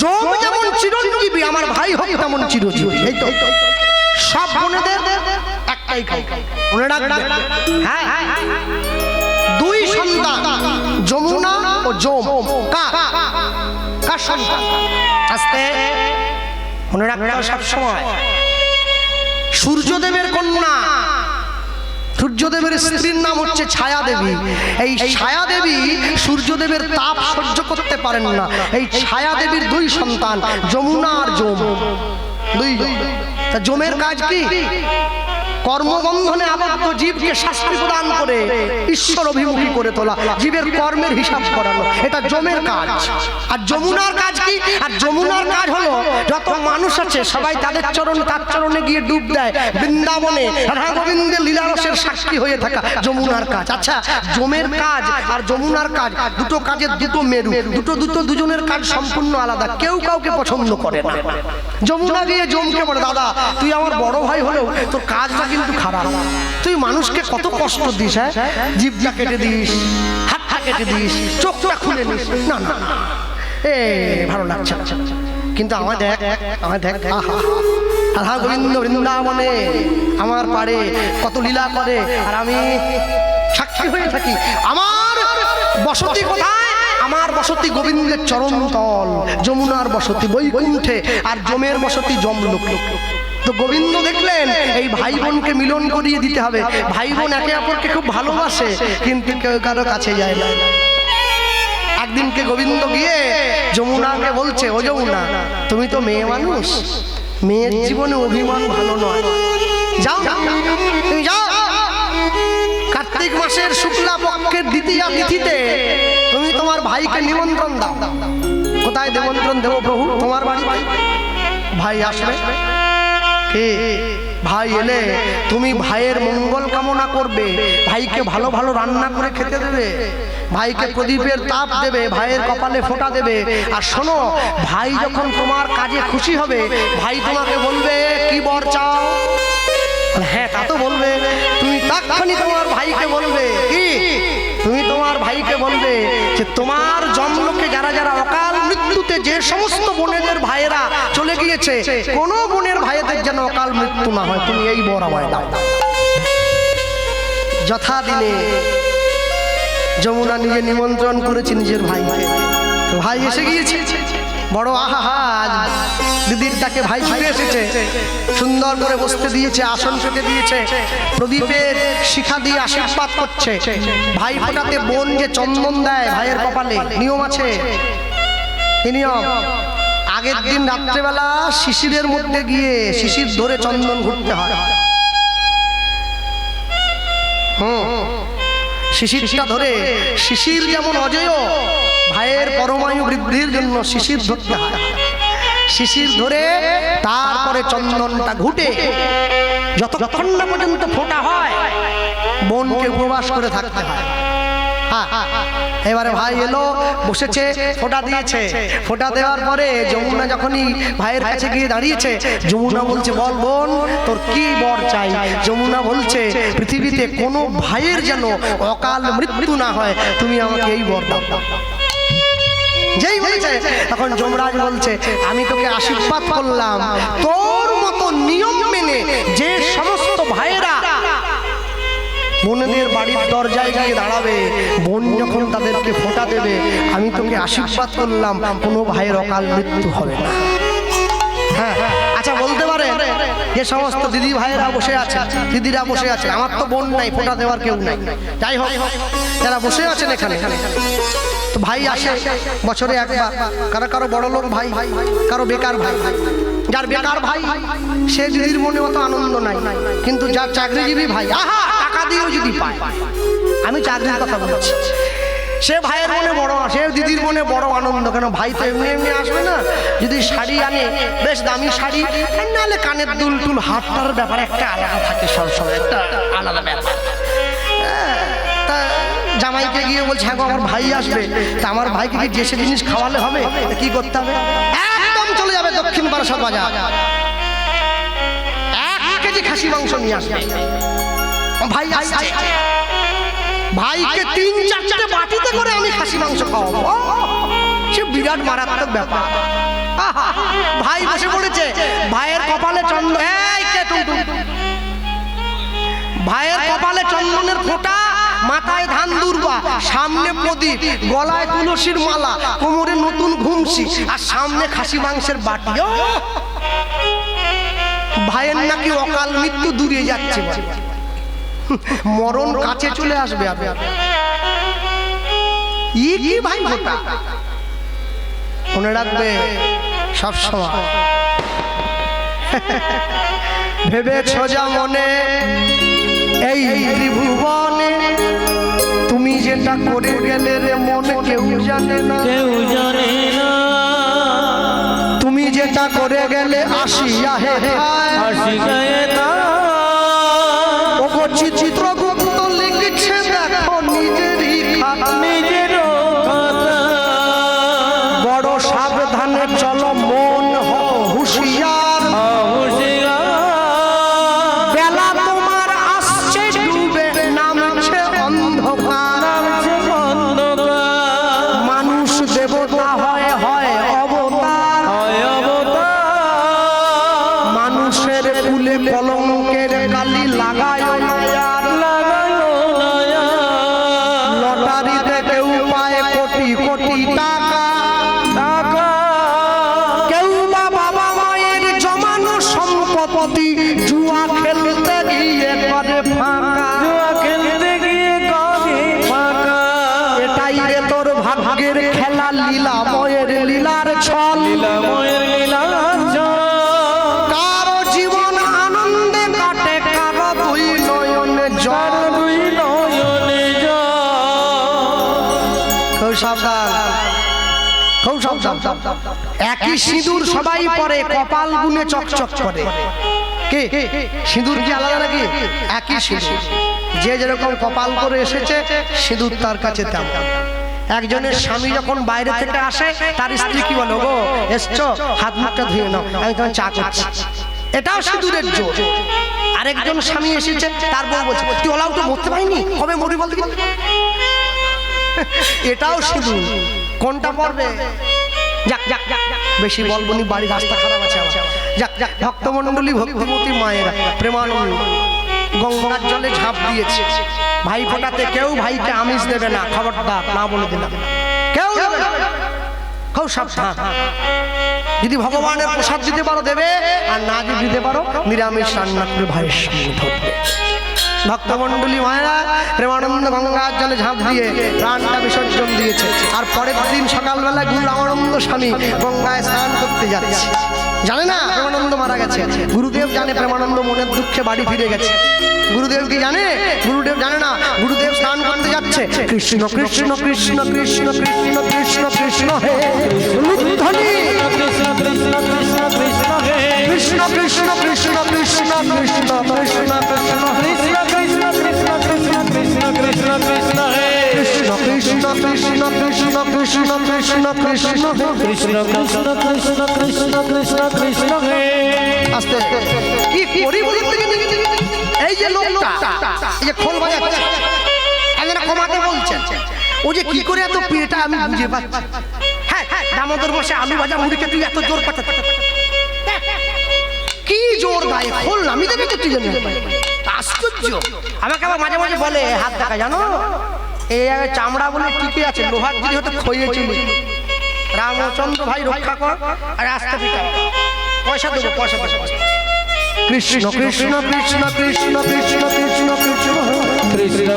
জম যেমন চিরঞ্জীবী, আমার ভাই হোক তেমন চিরজীবী। এই তো সব বোনেদের একটাই খাই, মনে রাখবে। হ্যাঁ, দুই সন্তান যমুনা ও জম, কার সন্তান? আস্তে মনে রাখবে সব সময়। সূর্যদেবের কন্যা, সূর্যদেবের স্ত্রীর নাম হচ্ছে ছায়া দেবী। এই ছায়া দেবী সূর্যদেবের তাপ সহ্য করতে পারেন না। এই ছায়া দেবীর দুই সন্তান যমুনা আর যম, দুই। তা যমের কাজ কি? কর্মবন্ধনে আবদ্ধ জীবকে শাস্তি প্রদান করে ঈশ্বর অভিমুখী করে তোলা, জীবের কর্মের হিসাব করানো, এটা যমের কাজ। আর যমুনার কাজ কি? আর যমুনার কাজ হলো যত মানুষ আছে সবাই তাদের চরণে, তার চরণে গিয়ে ডুব দেয়, বৃন্দাবনে রাধা গোবিন্দের লীলারসের সাক্ষী হয়ে থাকা যমুনার কাজ। আচ্ছা, যমের কাজ আর যমুনার কাজ দুটো কাজের দুটো মেরু, দুজনের কাজ সম্পূর্ণ আলাদা, কেউ কাউকে পছন্দ করে না। যমুনা গিয়ে যমকে বলে, দাদা তুই আমার বড় ভাই হলেও তোর কাজটা কিন্তু খারাপ, তুই মানুষকে কত কষ্ট দিস, হ্যাঁ, জিভটা কেটে দিস, হাতটা কেটে দিস, চোখটা খুলে দিস, না না এ ভালো লাগছে। কিন্তু আমার দেখ, আহা রাধা গোবিন্দ বৃন্দাবনে আমার পারে কত লীলা করে, আর আমি সাক্ষী হয়ে থাকি। আমার বসতি কোথায়? আমার বসতি গোবিন্দের চরণতল, যমুনার বসতি বৈকুণ্ঠে, আর যমের বসতি যমলোকে। তো গোবিন্দ দেখলেন এই ভাই বোনকে মিলন করিয়ে দিতে হবে। ভাই বোন একে অপরকে খুব ভালোবাসে, কিন্তু কেউ কারো কাছে যায় না। একদিনকে গোবিন্দ গিয়ে যমুনাকে বলছে, ও যমুনা, তুমি তো মেয়ে মানুষ, মেয়ের জীবনে অভিমান ভালো নয়, যাও তুমি যাও, কার্তিক মাসের শুক্লা পক্ষের দ্বিতীয়া তিথিতে তুমি তোমার ভাইকে নিমন্ত্রণ দাও। কোথায় নিমন্ত্রণ দেবো প্রভু? তোমার বাড়ি। ভাই আসবে, ভাই এলে তুমি ভাইয়ের মঙ্গল কামনা করবে, ভাইকে ভালো ভালো রান্না করে খেতে দেবে, ভাইকে প্রদীপের তাপ দেবে, ভাইয়ের কপালে ফোঁটা দেবে। আর শোনো, ভাই যখন তোমার কাজে খুশি হবে, ভাই তোমাকে বলবে কি বর চাও? হ্যাঁ, তা তো বলবে। তুমি তখনই তোমার ভাইকে বলবে কি? তুমি তোমার ভাইকে বলবে যে তোমার জন্মকে যারা যারা অকাল মৃত্যুতে যে সমস্ত বোনেদের ভাইয়েরা চলে গিয়েছে, কোনো বোনের ভাইদের যেন অকাল মৃত্যু না হয়, তুমি এই বর আমায় দাও। যথা দিনে যমুনা নিজে নিমন্ত্রণ করেছে নিজের ভাইকে, ভাই এসে গিয়েছে। বড় আহা, দিদির ডাকে ভাই ছুটে এসেছে, সুন্দর করে বসতে দিয়েছে, আসন পেতে দিয়েছে, প্রদীপের শিখা দিয়ে আশীর্বাদ করছে। ভাই ফোটাতে বোন যে চন্দন দেয় ভাইয়ের কপালে, নিয়ম আছে। নিয়ম, আগের দিন রাত্রেবেলা শিশিরের মধ্যে গিয়ে শিশির ধরে চন্দন ঘুরতে হয়। শিশিরটা ধরে, শিশির যেমন অজেয়, ভাইয়ের পরমায়ু বৃদ্ধির জন্য শিশির ধরতে হয়। শিশির ধরে তারপরে চন্দনটা ঘুটে যতক্ষণ না পর্যন্ত ফোঁটা হয়, বোনকে উপবাস করে থাকতে হয়। এবারে ভাই এলো, বসেছে, ফোঁটা দিয়েছে। ফোঁটা দেওয়ার পরে যমুনা যখনই ভাইয়ের কাছে গিয়ে দাঁড়িয়েছে, যমুনা বলছে, বল বোন তোর কি বর চাই? যমুনা বলছে, পৃথিবীতে কোনো ভাইয়ের যেন অকাল মৃত্যু না হয়, তুমি আমাকে এই বর দাও। তখন যমরাজ বলছে আমি তোকে আশীর্বাদ করলাম, তোর মতো নিয়ম মেনে যে সমস্ত ভাইয়েরা বোনদের বাড়ির দরজায় গিয়ে দাঁড়াবে, বোন যখন তাদেরকে ফোঁটা দেবে, আমি তোকে আশীর্বাদ করলাম কোনো ভাইয়ের অকাল মৃত্যু হবে না। হ্যাঁ, আচ্ছা বলতে পারে যে সমস্ত দিদি ভাইয়েরা বসে আছে, দিদিরা বসে আছে, আমার তো বোন নাই, ফোঁটা দেওয়ার কেউ নাই, যাই হোক যারা বসে আছেন এখানে, তো ভাই আসে বছরে একবার, কারো কারো বড় লোক ভাই, কারো বেকার ভাই। যার বেকার ভাই সে দিদির মনে অত আনন্দ নাই, কিন্তু যার চাকরিজীবী ভাই, আহা টাকা দিয়েও যদি পায়, আমি চাকরির কথা বলছি, সে ভাইয়ের মনে বড়, সে দিদির মনে বড় আনন্দ। কেন ভাই তো এমনি এমনি আসবে না, যদি শাড়ি আনে বেশ দামি শাড়ি, নাহলে কানের দুল টুল হাতটার ব্যাপার একটা আলাদা থাকে, সবসময় একটা আলাদা ব্যাপার। তা জামাইকে গিয়ে বলছে হ্যাঁ গো আমার ভাই আসবে, তা আমার ভাইকে কি যে সে জিনিস খাওয়ালে হবে? কি করতে হবে? একদম চলে যাবে দক্ষিণ বারাসাত বাজার, 1 কেজি খাসি মাংস নিয়ে আসবে। ভাই আসছে, ভাইকে 3-4টে বাটিতে করে আমি খাসি মাংস খাওয়াবো, সে বিরাট মারাত্মক ব্যাপার। ভাই বসে পড়েছে, ভাইয়ের কপালে চন্দন, ভাইয়ের কপালে চন্দনের ফোঁটা, মাথায় ধান দুর্বা, সামনে প্রদীপ, গলায় তুলসীর মালা, কোমরে নতুন ঘুমসি, আর সামনে খাসি মাংসের বাটি। ভাইয়ের নাকি অকাল মৃত্যু দূরে যাচ্ছে, মরণ কাছে চলে আসবে। কি ভাই ফোঁটা মনে রাখবে সব সময়। ভেবেছ যা মনে এই ত্রিভুবনে, তুমি যেটা করে গেলে রে মন কেউ জানে না, কেউ জানে না, তুমি যেটা করে গেলে আসিয়া হে আসি গায়ে না, চিত্রগুপ্ত লিখছে দেখো নিজেরই খাতা, নিজেরও কথা, বড় সাবধানে চলো মন হও হুঁশিয়ার, হুঁশিয়ার, বেলা তোমার আসছে ডুবে নামছে অন্ধকার, নামছে অন্ধকার, মানুষ দেবতা হয় হয় অবতার, হয় অবতার, মানুষের কুলে কলঙ্কের কালি লাগায়, লাগালো নয়া, লটারিতে কেউ পায় কোটি কোটি টাকা, টাকা, কেউ বা বাবা মায়ের জমানো সম্পত্তি জুয়া খেলতে গিয়ে করে ফাঁকা, জুয়া খেলতে গিয়ে করে ফাঁকা, এটাই রে তোর ভাগ্যের খেলা, লীলাময়ের লীলার ছল, লীলাময়ের লীলাঞ্চল, কারো জীবন আনন্দে কাটে, কারো দুই নয়নে জল। দুই নয়নে জল, খুব সাবধান, খুব সাবধান। একই সিঁদুর সবাই পরে, কপাল গুনে চকচক করে। কে সিঁদুর কি আলাদা নাকি? একই সিঁদুর, যে যেরকম কপাল করে এসেছে সিঁদুর তার কাছে তেমন। একজনের স্বামী যখন বাইরে থেকে আসে, তার স্ত্রী কি বলো, গো এসছো হাত মুখটা ধুয়ে নাও, আমি তোমার চা করছি, এটাও সিঁদুরের জোর। আরেকজন স্বামী এসেছে, তার বউ বলছে তুই ওলাও তো মরতে পারিনি, কবে মরি বলতে, এটাও সিঁদুর। কোনটা পড়বে? যাক যাক যাক, বেশি বলবনি, বাড়ি রাস্তা খারাপ আছে আমার। যাক যাক, ভক্তমণ্ডলী, ভক্তিমতী মায়েরা, প্রেমানন্দ গঙ্গার জলে ঝাঁপ দিয়েছে। ভাই ফোটাতে কেউ ভাইকে আমিষ দেবে না, খবরদার, না বলে দিলাম, কেউ দেবে না। খুব সাবধান, যদি ভগবানের প্রসাদ দিতে পারো দেবে, আর না যদি দিতে পারো নিরামিষ রান্না করে ভাইয়ের সামনে ধরবে। ভক্তমণ্ডলী মায়েরা প্রেমানন্দ গঙ্গার জলে ঝাঁপ দিয়ে প্রাণটা বিসর্জন দিয়েছে। আর পরের দিন সকালবেলা গুরু রামানন্দ স্বামী গঙ্গায় স্নান করতে যাচ্ছে। জানে না প্রেমানন্দ মারা গেছে, গুরুদেব জানে প্রেমানন্দ মনের দুঃখে বাড়ি ফিরে গেছে। গুরুদেব কি জানে? গুরুদেব জানে না। গুরুদেব স্নান করতে যাচ্ছে, কৃষ্ণ কৃষ্ণ কৃষ্ণ কৃষ্ণ কৃষ্ণ কৃষ্ণ কৃষ্ণ হে ধ্বনি, কৃষ্ণ কৃষ্ণ কৃষ্ণ কৃষ্ণ হে, কৃষ্ণ কৃষ্ণ কৃষ্ণ কৃষ্ণ কৃষ্ণ কৃষ্ণ কৃষ্ণ কৃষ্ণ কৃষ্ণ কৃষ্ণ কৃষ্ণ কৃষ্ণ কৃষ্ণ কৃষ্ণ হে, কৃষ্ণ কৃষ্ণ কৃষ্ণ কৃষ্ণ কৃষ্ণ কৃষ্ণ কৃষ্ণ কৃষ্ণ কৃষ্ণ কৃষ্ণ কৃষ্ণ কৃষ্ণ কৃষ্ণ হে। আস্তে কি করি বলতে গেলে এই যে লোকটা, এই যে খোল বাজাচ্ছে, একজন কমাতে বলছেন, ও যে কি করে এত পেটা আমি বুঝে পাচ্ছি। হ্যাঁ হ্যাঁ, দামোদর মাসে আলু ভাজা মুড়িকে তুই এত জোর কথা কি জোর গায়ে খোল আমি দেবে তো তুই জানি আশ্চর্য। আমাকে আবার মাঝে মাঝে বলে হাত দেখা জানো এই চামড়া বলে টিকে আছে, লোহার যদি হতে খইয়েছিল। রামচন্দ্র ভাই রক্ষা কর আর আস্তে পিটা পয়সা দেবো পয়সা দেবো। কৃষ্ণ কৃষ্ণ কৃষ্ণ কৃষ্ণ কৃষ্ণ কৃষ্ণ কৃষ্ণ কৃষ্ণ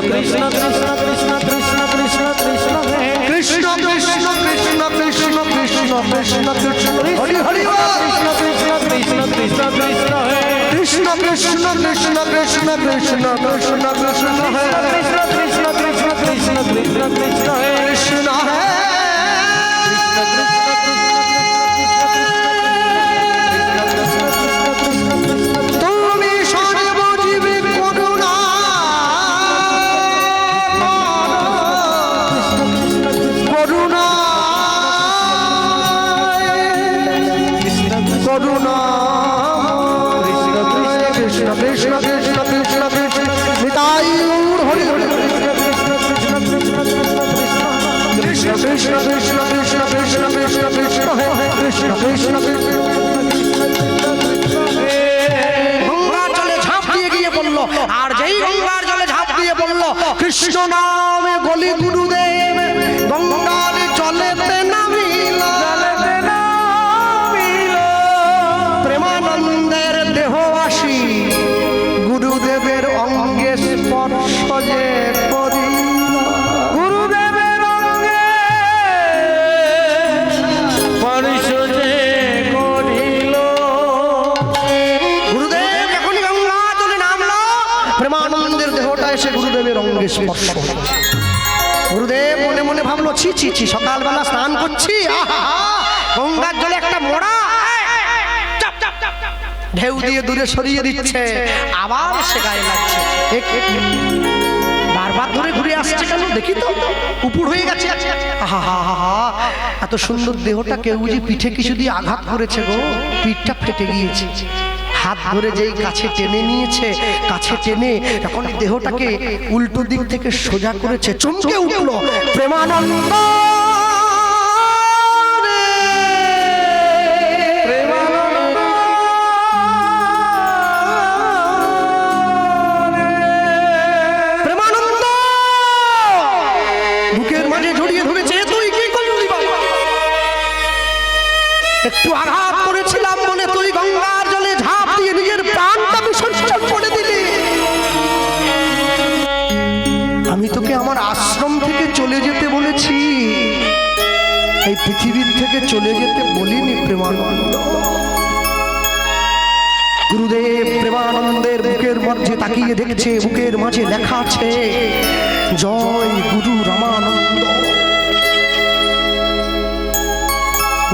কৃষ্ণ কৃষ্ণ কৃষ্ণ কৃষ্ণ কৃষ্ণ কৃষ্ণ হে কৃষ্ণ কৃষ্ণ কৃষ্ণ কৃষ্ণ কৃষ্ণ কৃষ্ণ কৃষ্ণ হরি হরি কৃষ্ণ কৃষ্ণ কৃষ্ণ কৃষ্ণ কৃষ্ণ হে কৃষ্ণ কৃষ্ণ কৃষ্ণ কৃষ্ণ কৃষ্ণ কৃষ্ণ কৃষ্ণ হে কৃষ্ণ কৃষ্ণ কৃষ্ণ কৃষ্ণ কৃষ্ণ কৃষ্ণ হে কৃষ্ণ হে তুমি সর্বজীবে করুণা করুণা করুণা কৃষ্ণ কৃষ্ণ কৃষ্ণ কৃষ্ণ কৃষ্ণ নিতাই হরি হরি কৃষ্ণ কৃষ্ণ কৃষ্ণ কৃষ্ণ কৃষ্ণ কৃষ্ণ কৃষ্ণ হে কৃষ্ণ কৃষ্ণ গঙ্গার জলে ঝাঁপ দিয়ে গিয়ে বলল, আর যেই গঙ্গার জলে ঝাঁপ দিয়ে বলল কৃষ্ণ নামে বলি গুরুদেব গঙ্গার জলেতে নামিল প্রেমানন্দের দেহবাসী গুরুদেবের অঙ্গে স্পর্শ যে করিল। গুরুদেবের অঙ্গে পরিশোধে করিল গুরুদেব যখনই গঙ্গা জলে নামলো প্রেমানন্দের দেহটা এসে গুরুদেবের অঙ্গে স্পর্শ হলো। গুরুদেব মনে মনে ভাবলো ছি ছি ছি সকালবেলা স্নান করছি আহা গঙ্গার জলে একটা মোড়া ঢেউ দিয়ে দূরে সরিয়ে দিচ্ছে আবার সে গায়ে লাগছে বারবার ধরে ঘুরে আসছে কেন দেখি তো উপুর হয়ে গেছে আহা হা হা হা এত সুন্দর দেহটা কেউ বুঝি পিঠে কিছু দিয়ে আঘাত করেছে গো পিঠটা ফেটে গিয়েছে। হাত ধরে যেই কাছে টেনে নিয়েছে কাছে টেনে তখন দেহটাকে উল্টো দিক থেকে সোজা করেছে চমকে উঠলো প্রেমানন্দ প্রেমানন্দ বুকের মাঝে জড়িয়ে ধরেছে তুই কি করলি বাবা? একটু আঘাত করেছিলাম মনে তুই গঙ্গার জলে ঝাঁপ দিয়ে নিজের প্রাণটা বিসর্জন করে দিলি। আমি তোকে আমার আশ্রম থেকে চলে যেতে বলেছি, এই পৃথিবীর থেকে চলে যেতে বলিনি প্রেমানন্দ। গুরুদেব প্রেমানন্দের বুকের মাঝে তাকিয়ে দেখছে বুকের মাঝে লেখা আছে জয় গুরু রামানন্দ।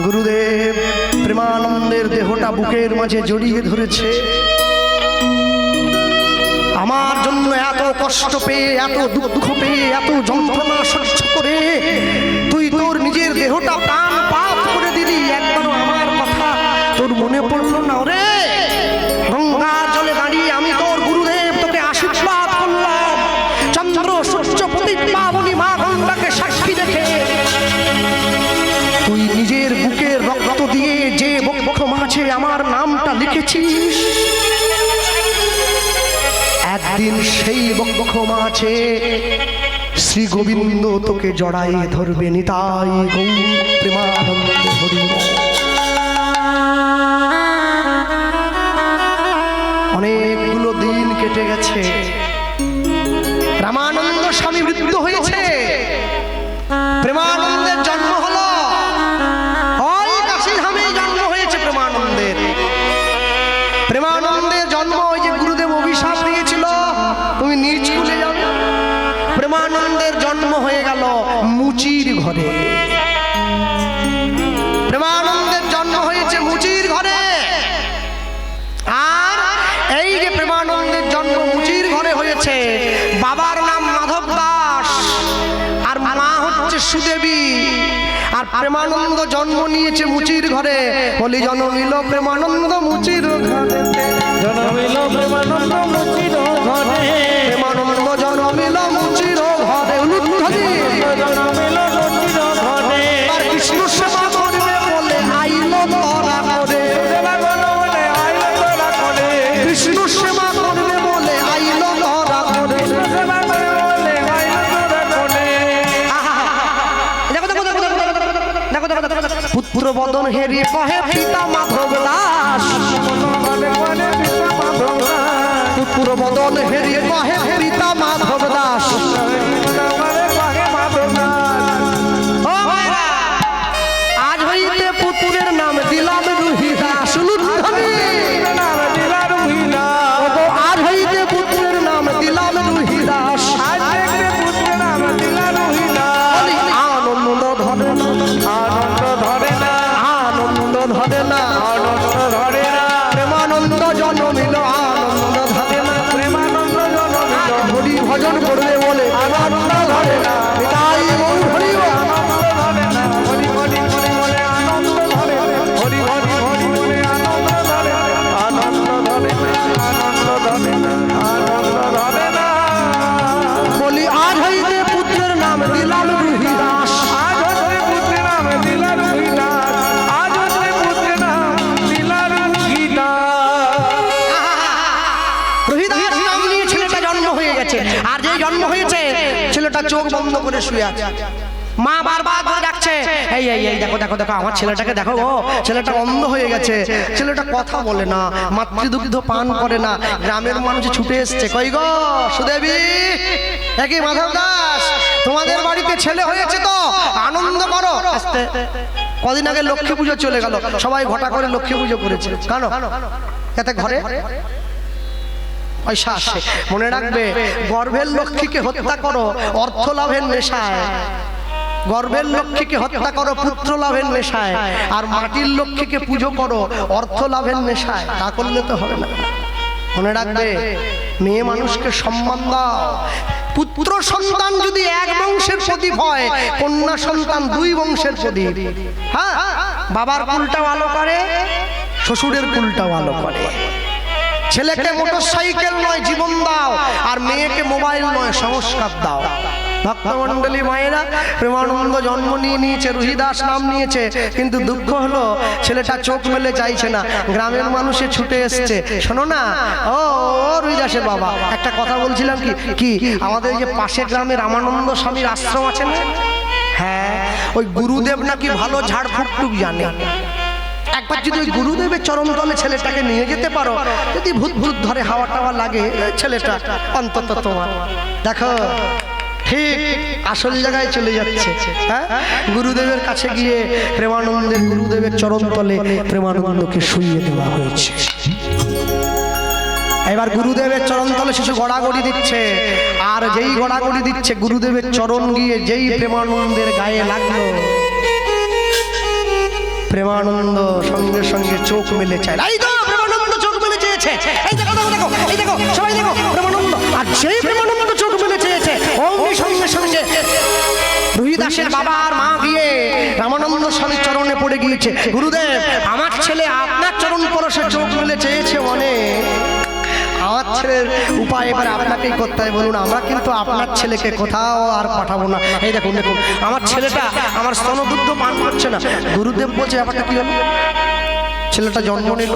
গুরুদেব প্রেমানন্দের দেহটা বুকের মাঝে জড়িয়ে ধরেছে। আমার জন্য এত কষ্ট পেয়ে এত দুঃখ পেয়ে এত যন্ত্রণা সহ্য করে তুই তোর নিজের দেহটা প্রাণ পাপ করে দিলি, একবারও আমার কথা তোর মনে পড়লো না রে? গঙ্গার জলে দাঁড়িয়ে আমি তোর গুরুদেব তোকে আশীর্বাদ করলাম চন্দ্র সূর্য প্রতিপাবনী মা গঙ্গাকে সাক্ষী রেখে তুই নিজের বুকের রক্ত দিয়ে যে বক্ষ মাঝে আমার নামটা লিখেছিস একদিন সেই বক্ষ মাঝে শ্রী গোবিন্দ তোকে জড়াই ধরবে নিতাই গৌর প্রেমানন্দ হরি। অনেকগুলো দিন কেটে গেছে, রামানন্দ স্বামী মৃত্যু হয়েছে, প্রেমানন্দের জন্ম হলো ওই কাশীধামে জন্ম হয়েছে প্রেমানন্দের। প্রেমানন্দের জন্ম ওই যে গুরুদেব অভিশাপ দিয়েছিল তুমি নিজ কুলে যাবে, প্রেমানন্দের জন্ম হয়ে গেল মুচির ঘরে। প্রেমানন্দের জন্ম হয়েছে মুচির ঘরে। আর এই যে প্রেমানন্দের জন্ম মুচির ঘরে হয়েছে, বাবার নাম মাধব দাস আর মা হচ্ছে সুদেবী। আর প্রেমানন্দ জন্ম নিয়েছে মুচির ঘরে, বলি জন্মিল প্রেমানন্দ মুচির ঘরে, জন্মিল প্রেমানন্দ মুচির ঘরে, প্রেমানন্দ জন্মিল মুচির ঘরে। উলুধ্বনি জন্মিল মুচির ঘরে, আর কৃষ্ণ সেবা করবে পুত্র বদন হেরি কহে পিতা মাধব দাস পুত্র বদন হেরি কহে পিতা মাধব দাস ও ভাইরা, আজ হইতে পুত্রের নাম দিলাম রুহি দাস। শুনুন ধ্বনি। ওগো, আজ হইতে পুত্রের নাম দিলাম রুহি দাস। বলি, আনন্দ ধরে না, আনন্দ ধরে না, প্রেমানন্দ জন্মিল আনন্দ ধরে না, হরি ভজন করবে বলে আনন্দ ধরে না। তাই গৌর হরি বল। বলি, আজ হইতে পুত্রের নাম দিলাম রুহি দাস। রুহি দাস নাম নিয়ে ছেলেটা জন্ম হয়ে গেছে। আর যেই জন্ম হয়েছে ছেলেটা চোখ বন্ধ করে শুয়ে আছে। মা বারবার করে ডাকছে, এই এই এই দেখো দেখো দেখো আমার ছেলেটাকে দেখো, ও ছেলেটা অন্ধ হয়ে গেছে, ছেলেটা কথা বলে না, মাতৃদুগ্ধ পান করে না। গ্রামের মানুষ ছুটে এসছে, কই গো সুদেবী, একই মাধব দাস, তোমাদের বাড়িতে ছেলে হয়েছে তো আনন্দ করো। আস্তে, কদিন আগে লক্ষ্মী পুজো চলে গেল, সবাই ঘটা করে লক্ষ্মী পুজো করেছে। কেন? যাতে ঘরে পয়সা আসে। মনে রাখবে, গর্ভের লক্ষ্মীকে হত্যা করো অর্থ লাভের নেশায়, গর্ভের লক্ষ্মীকে হত্যা করো পুত্র লাভের নেশায়, আর মাটির লক্ষ্মীকে পুজো করো অর্থ লাভের নেশায়। তা করলে তো হবে না। মনে রাখবে, মেয়ে মানুষকে সম্মান দাও। পুত্র সন্তান যদি এক বংশের প্রদীপ হয়, কন্যা সন্তান দুই বংশের প্রদীপ। হ্যাঁ, বাবার কুলটা ভালো করে, শ্বশুরের কুলটা ভালো করে। ছেলেকে মোটরসাইকেল নয় জীবন দাও, আর মেয়েকে মোবাইল নয় সংস্কার দাও। ভক্তমণ্ডলী মায়েরা, প্রেমানন্দ জন্ম নিয়ে নিয়েছে, রুহি দাস নাম নিয়েছে, কিন্তু দুঃখ হলো ছেলেটা চোখ মেলে চাইছে না। গ্রামের মানুষে ছুটে এসছে, শোনো না ও রুহি দাসের বাবা, একটা কথা বলছিলাম কি আমাদের যে পাশের গ্রামে রামানন্দ স্বামীর আশ্রম আছে না, হ্যাঁ, ওই গুরুদেব নাকি ভালো ঝাড়ফুঁক জানে। একবার যদি ওই গুরুদেবের চরণ তলে ছেলেটাকে নিয়ে যেতে পারো, যদি ভূত ভূত ধরে হাওয়া টাওয়া লাগে, ছেলেটা অন্তত তোমার দেখো ঠিক আসল জায়গায় চলে যাচ্ছে। হ্যাঁ, গুরুদেবের কাছে গিয়ে প্রেমানন্দের গুরুদেবের চরণ তলে প্রেমানন্দকে শুইয়ে দেওয়া হয়েছে। এবার গুরুদেবের চরণ তলে শিশু গড়াগড়ি দিচ্ছে, আর যেই গড়াগড়ি দিচ্ছে গুরুদেবের চরণ গিয়ে যেই প্রেমানন্দের গায়ে লাগলো, প্রেমানন্দ সঙ্গে সঙ্গে চোখ মেলে চায়। এই তো প্রেমানন্দ চোখ মেলে চেয়েছে, এই দেখো দেখো দেখো, এই দেখো সবাই দেখো প্রেমানন্দ। আর যেই প্রেমানন্দ চোখ মেলে চেয়েছে, অমনি সঙ্গে সঙ্গে রুহি দাসের বাবা আর মা গিয়ে রামানন্দ স্বামীর চরণে পড়ে গিয়েছে। গুরুদেব, আমার ছেলে আপনার চরণ পরশে চোখ মেলে চেয়েছে, অনেক আমার ছেলের উপায় এবার আপনাকেই করতে হয়। বলুন, আমরা কিন্তু আপনার ছেলেকে কোথাও আর পাঠাবো না। এই দেখুন দেখুন, আমার ছেলেটা আমার স্তনদুগ্ধ পান করছে না। গুরুদেব বলছে, ব্যাপারটা কি হলো? ছেলেটা জন্ম নিল,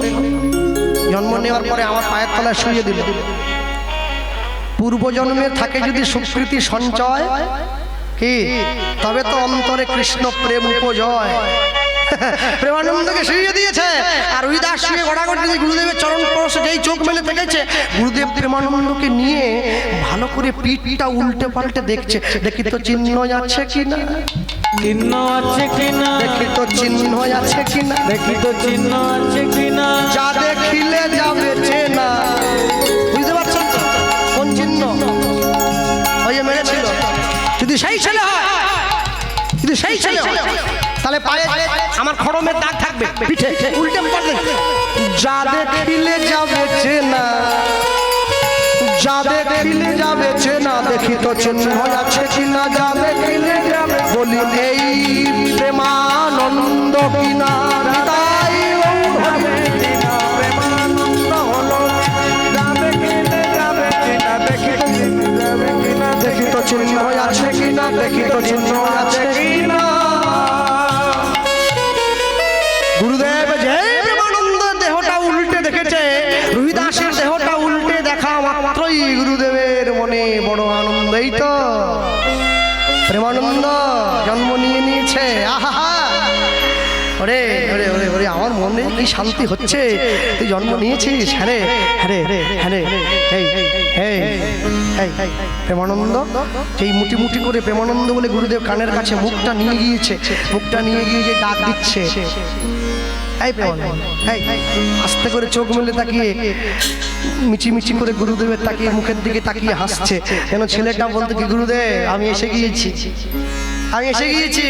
জন্ম নেওয়ার পরে আমার পায়ের তলায় শুয়ে দিল। পূর্বজন্মের থাকে যদি সুকৃতি সঞ্চয়, কি তবে তো অন্তরে কৃষ্ণ প্রেম উপজয়। প্রেমানন্দকে শুয়ে দিয়েছে, আর রুহি দাস শুয়ে গড়াগড়ি দিয়ে গুরুদেবের চরণ পরশে যেই চোখ মেলে থেকেছে, গুরুদেব প্রেমানন্দকে নিয়ে ভালো করে পিঠটা উল্টে পাল্টে দেখছে, দেখি তো চিহ্ন আছে কিনা, চিহ্ন আছে কিনা, দেখি তো চিহ্ন আছে কিনা, দেখি তো চিহ্ন আছে কিনা, যা দেখিলে যাবে চেনা। বুঝতে পারছেন তো কোন চিহ্ন? ওই যে মেরেছিল, যদি সেই ছেলে হয়, যদি সেই ছেলে হয়, তাহলে পায়ে আমার খড়মের দাগ থাকবে, পিঠে উল্টে পাল্টে। যা দেখিলে যাবে চেনা, যা দেখিলে যাবে চেনা, দেখি তো চিহ্ন আছে কিনা, যা দেখিলে যাবে। বলি এই প্রেমানন্দ কিনা, তাই প্রেমানন্দ হলো, যা দেখিলে যাবে চেনা, দেখি তো চিহ্ন আছে কিনা, দেখি তো চিহ্ন আছে কিনা। গুরুদেব যে প্রেমানন্দ দেহটা উল্টে দেখেছে, রুহি দাসের দেহটা উল্টে দেখা মাত্রই গুরুদেবের মনে বড় আনন্দ। এই তো প্রেমানন্দ জন্ম নিয়ে নিয়েছে। আহা, ওরে ওরে ওরে ওরে আমার মনে কি শান্তি হচ্ছে, তুই জন্ম নিয়েছিস। হ্যাঁ রে হ্যাঁ রে হ্যাঁ রে এই এই এই প্রেমানন্দ, এই মুটি মুটি করে প্রেমানন্দ বলে গুরুদেব কানের কাছে মুখটা নিয়ে গিয়েছে, মুখটা নিয়ে গিয়ে যে ডাক দিচ্ছে, এই প্রেমানন্দ, এই আস্তে করে চোখ মেলে তাকিয়ে মিচি মিচি করে গুরুদেবের তাকিয়ে মুখের দিকে তাকিয়ে হাসছে, যেন ছেলেটা বলতে কি গুরুদেব আমি এসে গিয়েছি, আমি এসে গিয়েছি,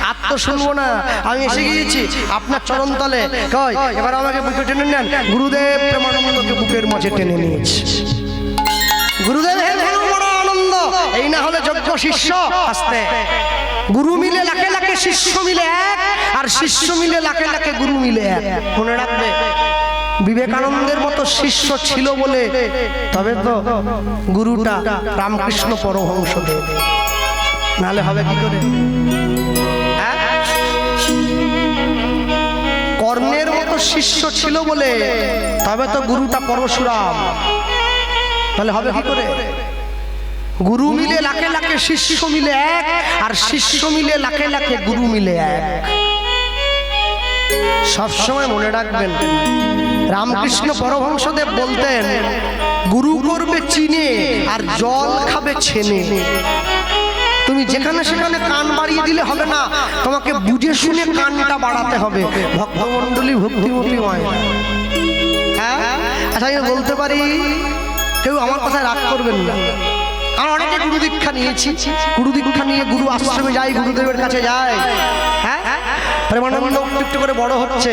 আর তো শুনবো না, আমি এসে গিয়েছি আপনার চরণ তলে। কই এবার আমাকে বুকে টেনে নেন। গুরুদেব প্রেমানন্দকে বুকের মাঝে টেনে নিয়েছে। গুরুদেব বড় আনন্দ, এই না হলে যোগ্য শিষ্য। আসতে গুরু মিলে লাখে লাখে শিষ্য মিলে এক, আর শিষ্য মিলে লাখে লাখে গুরু মিলে এক। মনে রাখবে বিবেকানন্দের মতো শিষ্য ছিল বলে তবে তো গুরুটা রামকৃষ্ণ পরমহংসদেব, নালে হবে কি করে? কর্ণের মতো শিষ্য ছিল বলে তবে তো গুরুটা পরশুরাম, তাহলে হবে কি করে? গুরু মিলে লাখে লাখে শিষ্য মিলে এক, আর শিষ্য মিলে লাখে লাখে গুরু মিলে এক। সবসময় মনে রাখবেন রামকৃষ্ণ পরমহংসদেব বলতেন গুরু করবে চিনে আর জল খাবে ছেনে। তুমি যেখানে সেখানে কান বাড়িয়ে দিলে হবে না, তোমাকে বুঝে শুনে কানটা বাড়াতে হবে। ভক্তমণ্ডলী ভক্তিমতী হয়। হ্যাঁ আচ্ছা আমি বলতে পারি, কেউ আমার কথায় রাগ করবেন না, আমরা অনেকে গুরু দীক্ষা নিয়েছি, গুরু দীক্ষা নিয়ে গুরু আশ্রমে যাই, গুরুদেবের কাছে যাই। হ্যাঁ প্রেমানন্দ একটু করে বড় হচ্ছে,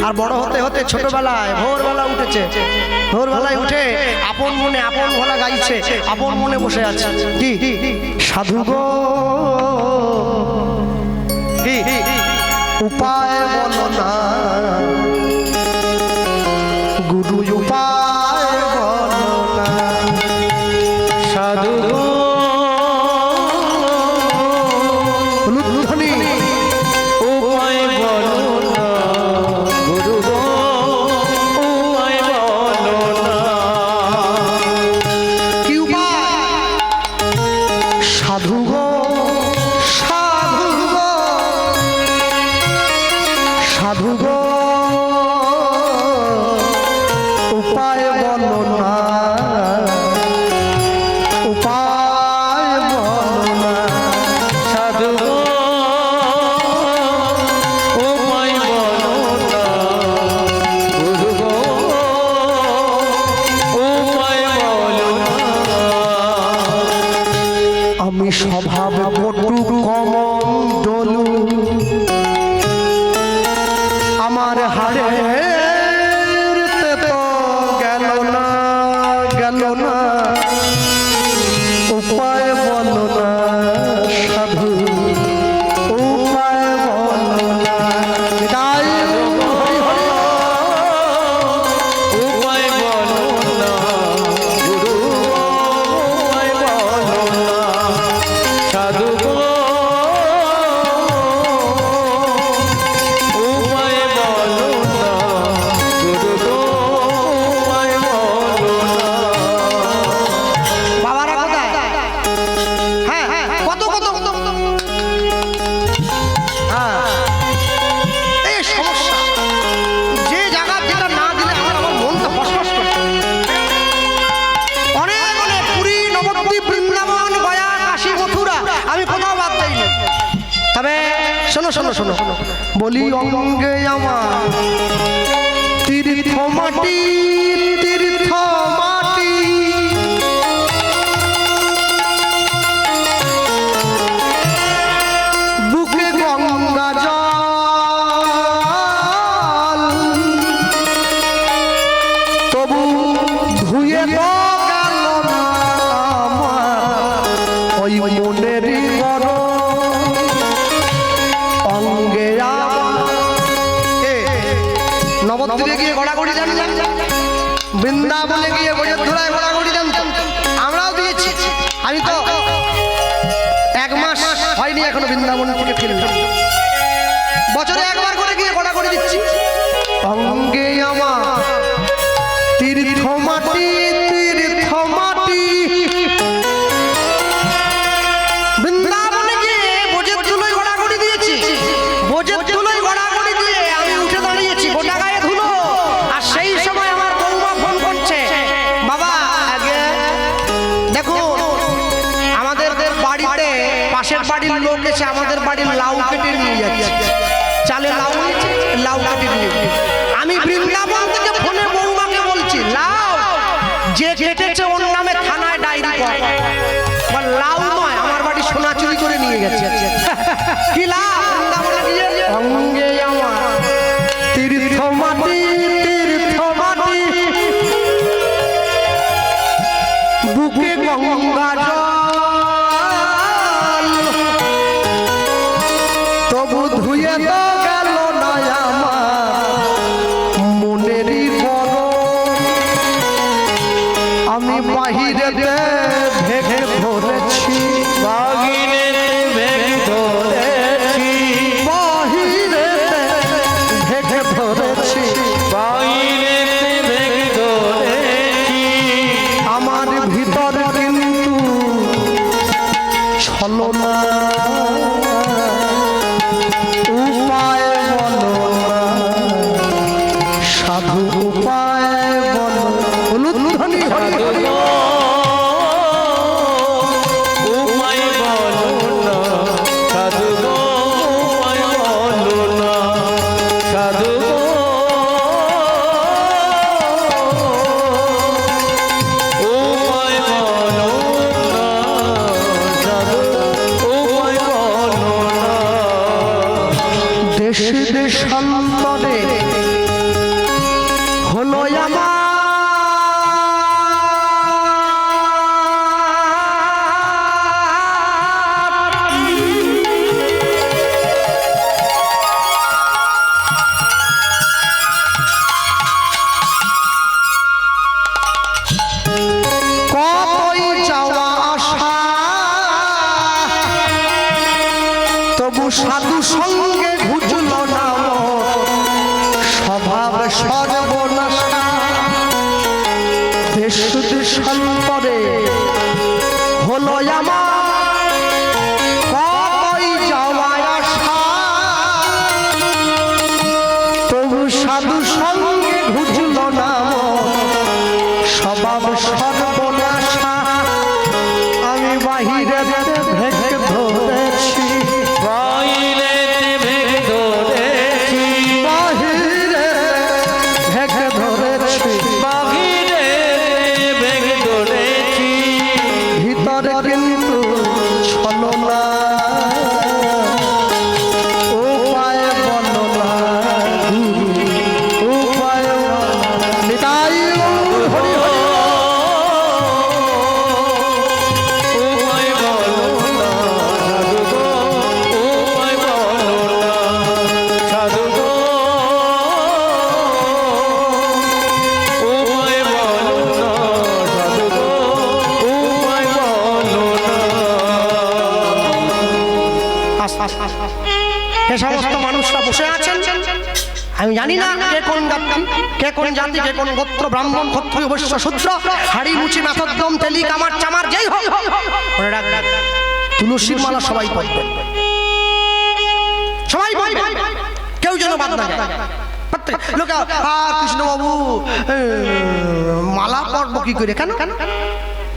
আর বড় হতে হতে ছোটবেলায় ভোরবেলা উঠেছে, ভোরবেলায় উঠে আপন মনে আপন ভোলা গাইছে, আপন মনে বসে আছে। কি সাধু গো কি উপায় বলো না, গুরু উপায় বলো না, সাধু ধ্বনি উপায় বলো না, গুরু গো উপায় বলো না। কি উপায়? সাধু গো সাধু গো সাধু গো উপায় বলো না, উপায় বলো না, সাধু গো উপায় বলো না, গুরু গো উপায় বলো না। আমি স্বভাব বটু কমণ্ডলু, আমার হাড়ের তো গেল না গেল না, উপায় বলো না সাধু, উপায় বলো না। তাই হরি হরি উপায় বলো না, গুরু উপায় বলো না, সাধু গো উপায় বলো না, গুরু গো উপায় বলো না। বাবারা কোথায়? হ্যাঁ কত কত কত কত। হ্যাঁ এই সমস্যা, যে জায়গা যেটা না দিলে আমার মনটা ফসফস করছে। অনেক অনেক পুরী নবদ্বীপ বৃন্দাবন গয়া কাশী মথুরা আমি কোথাও বাদ দেইনি, তবে শোনো শোনো শোনো বলি অঙ্গে আমার তীর্থ মাটি, তীর্থ মাটি বুকে গঙ্গা জল, তবু ধুয়ে তো গেল না আমার ওই মনেরই গরম অঙ্গে আমার। নবদ্বীপে গিয়ে গড়াগড়ি দেন না, বৃন্দাবনে গিয়ে বজরধরায় গড়াগড়ি দেন, আমরাও দিয়েছি। আমি তো এক মাস হয়নি এখনো বৃন্দাবন থেকে ফিরলাম, বছরে একবার করে গিয়ে গড়াগড়ি দিচ্ছি। অঙ্গে আমার তীর্থ মাটি, তীর্থ মাটি বৃন্দাবনে গিয়ে বোঝের তুলোয় গড়াগড়ি দিয়েছি, বোঝের তুলোয় গড়াগড়ি দিয়ে গেছে আমাদের বাড়ির লাউ কেটে নিয়ে যাচ্ছে, চালে লাউ নিয়েছে, লাউ কেটে নিয়ে যাচ্ছে। আমি বৃন্দাবন থেকে ফোনে বৌমাকে বলছি, লাউ যে কেটেছে ওর নামে থানায় ডায়েরি কর। লাউ নয়, আমার বাড়ি সোনা চুরি করে নিয়ে গেছে। কি লাউ? বৃন্দাবনে গিয়ে অঙ্গে আমার তীর্থ মাটি, তীর্থ মাটি, বুকে গঙ্গা জল, তবু ধুয়ে তো গেল না আমার মনেরই গরম। আমি বাহিরেতে ভেঙে ধরেছি, বাগিনেতে ভেঙে ধরেছি, বাহিরেতে ভেঙে ধরেছি, বাগিনেতে ভেঙে ধরেছি। আমার ভিতর কিন্তু ছলনা, উপায় বলো না সাধু, উপায় বলো। উলুধ্বনি হরি হরি। উপায় বলো না সাধু গো, উপায় বলো না সাধু গো। উপায় বলো না সাধু, উপায় বলো না। দেশ দেশান্তরে হলো আমার কতই যাওয়া আসা, তবু সাধু সঙ্গে ঘুচল না স্বভাব সর্বনাশা। দেশ দেশান্তরে হলো আমার কতই যাওয়া আসা, তবু সাধু সঙ্গে ঘুচল না স্বভাব সর্বনাশা। আমি বাহিরে ভেঙে ধরেছি, বাগিনেতে ভেঙে ধরেছি, বাহিরে ভেঙে ধরেছি, বাগিনেতে ভেঙে ধরেছি। ভিতরে কিন্তু ছলনা, উপায় বলো না গুরু, উপায় বলো না। নিতাই গৌর হরি হরি। উপায় বলো না সাধু গো, উপায় বলো না সাধু গো। উপায় বলো না সাধু গো, উপায় বলো না। এ সমস্ত মানুষরা বসে আছেন, আমি জানি না কে কোন জাতি, কে কোন জাতি, কে কোন গোত্র, ব্রাহ্মণ, ক্ষত্রিয়, বৈশ্য, শূদ্র, হাড়ি মুচি, নাথদ্রম, তেলি, কামার, চামার, যেই হোক, মনে রাখ, তুলসীর মালা সবাই পড়বে, সবাই পড়বে, কেউ যেন বাদ না যায়। প্রত্যেক লোকে কৃষ্ণবাবু মালা পড়বো কি করে? কেন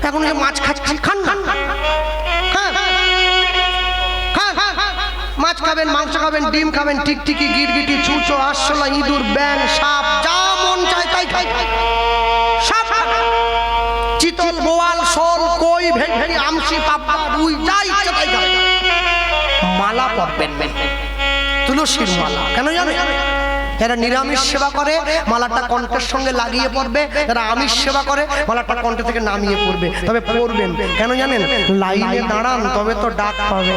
এখন যে মাছ খান না, হ্যাঁ মাছ খাবেন, মাংস খাবেন, ডিম খাবেন, টিকটিকি, গিরগিটি, চুচো, আরশোলা, ইঁদুর, ব্যাং, সাপ, যা মন চায় তাই খাই। সাপ, চিতল, বোয়াল, শোল, কই, ভেড়ি, আমসি, পাবদা, রুই, যা ইচ্ছা তাই খাই। মালা পরবেন, তুলসীর মালা। কেন জানেন? যারা নিরামিষ সেবা করে মালাটা কণ্ঠের সঙ্গে লাগিয়ে পড়বে, যারা আমিষ সেবা করে মালাটা কণ্ঠ থেকে নামিয়ে পড়বে। তবে পড়বেন কেন জানেন? লাইনে দাঁড়ান তবে তো ডাক পাবে।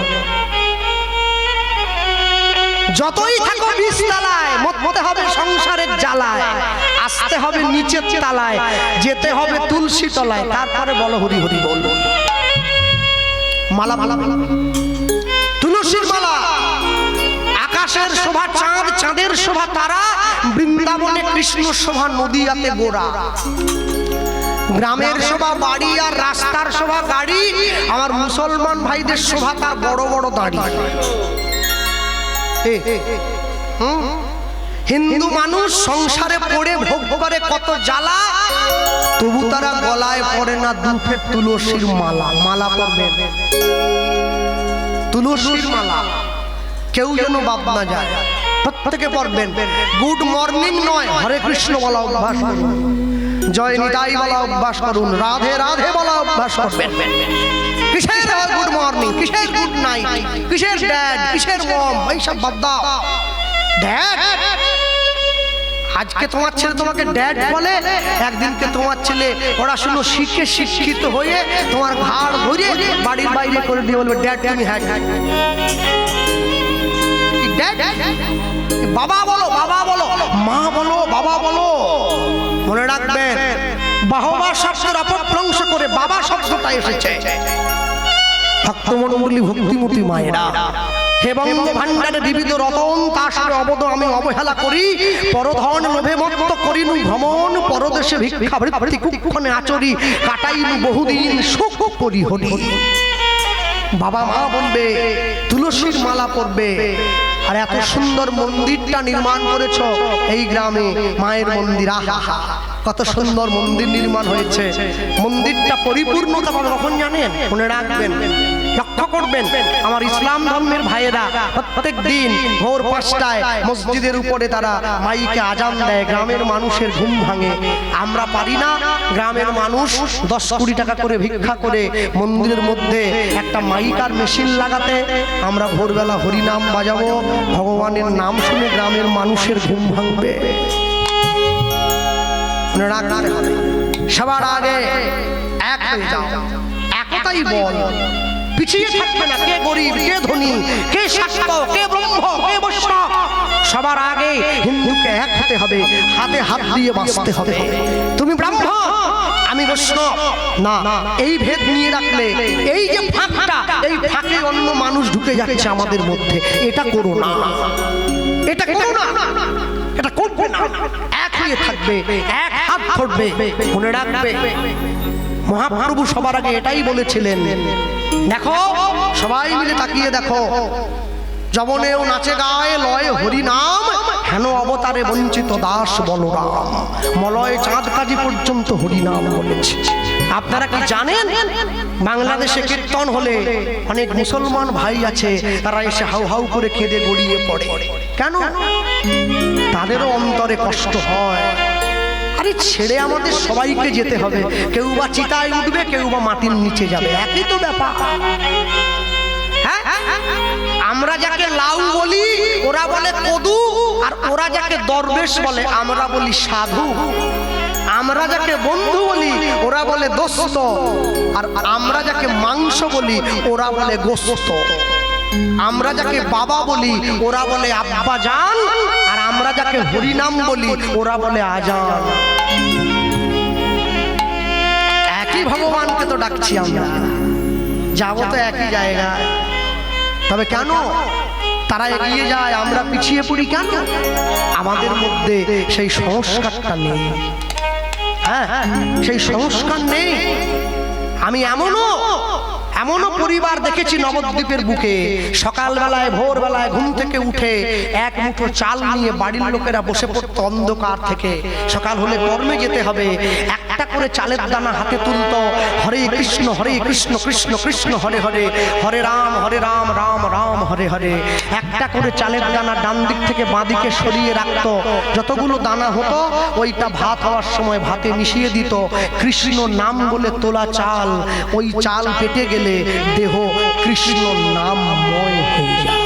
যতই থাকো 20 তালায়, মরতে হবে সংসারের জ্বালায়, আসতে হবে নিচের তালায়, যেতে হবে তুলসী তলায়, তারপরে বলো হরি হরি বল। মালা মালা তুলসীর মালা। আকাশের শোভা চাঁদ, চাঁদের শোভা তারা, বৃন্দাবনে কৃষ্ণ শোভা নদিয়াতে গোরা। গ্রামের শোভা বাড়ি আর রাস্তার শোভা গাড়ি, আমার মুসলমান ভাইদের শোভা তার বড় বড় দাড়ি। হিন্দু মানুষ সংসারে পড়ে ভোগ করে কত জ্বালা, তবু তারা গলায় পড়ে না 2 ফেট তুলসীর মালা। মালা পড়বে তুলসীর মালা কেউ যেন বাদ না যায়, প্রত্যেকে পড়বেন। গুড মর্নিং নয়, হরে কৃষ্ণ বলা অভ্যাস করুন, জয় নিতাই বলা অভ্যাস করুন, রাধে রাধে বলা অভ্যাস করবেন। কিসের গুড মর্নিং, কিসের গুড নাইট, কিসের ড্যাড, কিসের মম, এইসব বাদ দাও। ড্যাড, আজকে তোমার ছেলে তোমাকে ড্যাড বলে, একদিনকে তোমার ছেলে পড়াশুনো শিখে শিক্ষিত হয়ে তোমার ঘাড় ধরে বাড়ির বাইরে করে দিয়ে বলবে ড্যাড তুমি হ্যাঁ ড্যাড। বাবা বলো, বাবা বলো, মা বলো, বাবা বলো। মনে রাখবেন, বাহবা শব্দের অপভ্রংশ করে বাবা শব্দটা এসেছে। ভক্তমণ্ডলী ভক্তিমতী মায়েরা, হে বঙ্গ ভাণ্ডারে বিবিধ রতন, তার অবদ আমি অবহেলা করি, পরধন লোভে মত্ত করিনু ভ্রমণ, পরদেশে ভিক্ষা বৃত্তি কুক্ষণে আচরি, কাটাইনু বহুদিন সুখ করি হরি। বাবা মা বলবে, তুলসীর মালা পরবে, আর এত সুন্দর মন্দিরটা নির্মাণ করেছ এই গ্রামে, মায়ের মন্দির। আহা, কত সুন্দর মন্দির নির্মাণ হয়েছে। মন্দিরটা পরিপূর্ণতা পাবে কখন জানেন? মনে রাখবেন, লক্ষ্য করবেন, আমার ইসলাম ধর্মের ভাইয়েরা প্রত্যেক দিন ভোর 5টায় মসজিদের উপরে তারা মাইকে আজান দেয়, গ্রামের মানুষের ঘুম ভাঙে। আমরা পারি না, গ্রামের মানুষ 10-20 টাকা করে ভিক্ষা করে মন্দিরের মধ্যে একটা মাইকার মেশিন লাগাতে, আমরা ভোরবেলা হরিনাম বাজাবো, ভগবানের নাম শুনে গ্রামের মানুষের ঘুম ভাঙবে। মনে রাখতে হবে, সবার আগে এক হয়ে যাও, একটাই বল, পিছিয়ে থাকবে না। কে গরিব, কে ধনী, কে শাক্ত, কে ব্রহ্ম, কে বৈষ্ণব, সবার আগে হিন্দুকে এক হতে হবে, হাতে হাত দিয়ে বাঁচতে হবে। তুমি ব্রাহ্মণ, আমি বৈষ্ণব না, এই ভেদ নিয়ে রাখলে এই যে ফাঁকটা, এই ফাঁকে অন্য মানুষ ঢুকে যাচ্ছে আমাদের মধ্যে, এটা করো না, এটা করো না, এটা করবে না। এক হয়ে থাকবে, এক হাত ধরবে। মনে রাখবে, মহাপ্রভু সবার আগে এটাই বলেছিলেন। দেখো, সবাই মিলে তাকিয়ে দেখো, যবনেও নাচে গায়ে লয় হরি নাম, হেন অবতারে বঞ্চিত দাস বলরাম, মলয় চাঁদ কাজী পর্যন্ত হরি নাম বলেছে। আপনারা কি জানেন, বাংলাদেশে কীর্তন হলে অনেক মুসলমান ভাই আছে, তারা এসে হাউ হাউ করে কেঁদে গড়িয়ে পড়ে। কেন? তাদেরও অন্তরে কষ্ট হয়। আরে ছেড়ে আমাদের সবাইকে যেতে হবে, কেউ বা চিতায় উঠবে, কেউ বা মাটির নিচে যাবে, একই তো ব্যাপার। হ্যাঁ, আমরা যাকে লাউ বলি ওরা বলে কদু, আর ওরা যাকে দরবেশ বলে আমরা বলি সাধু। আমরা যাকে বন্ধু বলি ওরা বলে দোস্ত, আর আমরা যাকে মাংস বলি ওরা বলে গোস্ত। আমরা যাকে বাবা বলি ওরা বলে আব্বা জান, আর আমরা যাকে হরিনাম বলি ওরা বলে আজান। একই ভগবানকে তো ডাকছি আমরা, যাবো তো একই জায়গায়। তবে কেন তারা এগিয়ে যায়, আমরা পিছিয়ে পড়ি কেন? আমাদের মধ্যে সেই সংস্কারটা নেই। হ্যাঁ, সেই সংস্কার নেই। আমি এমনও পরিবার দেখেছি নবদ্বীপের বুকে, সকালবেলায় ভোরবেলায় ঘুম থেকে উঠে এক মুঠো চাল নিয়ে বাড়ির লোকেরা বসে পড়তো অন্ধকার থেকে। সকাল হলে কর্মে যেতে হবে, একটা করে চালের দানা হাতে তুলতো, হরে কৃষ্ণ কৃষ্ণ কৃষ্ণ হরে হরে, হরে রাম রাম রাম হরে হরে। একটা করে চালের দানা ডান দিক থেকে বাঁ দিকে সরিয়ে রাখতো, যতগুলো দানা হতো ওইটা ভাত হওয়ার সময় ভাতে মিশিয়ে দিত। কৃষ্ণ নাম বলে তোলা চাল, ওই চাল পেটে গেলে দেহ কৃষ্ণ নামময় হয়ে যায়।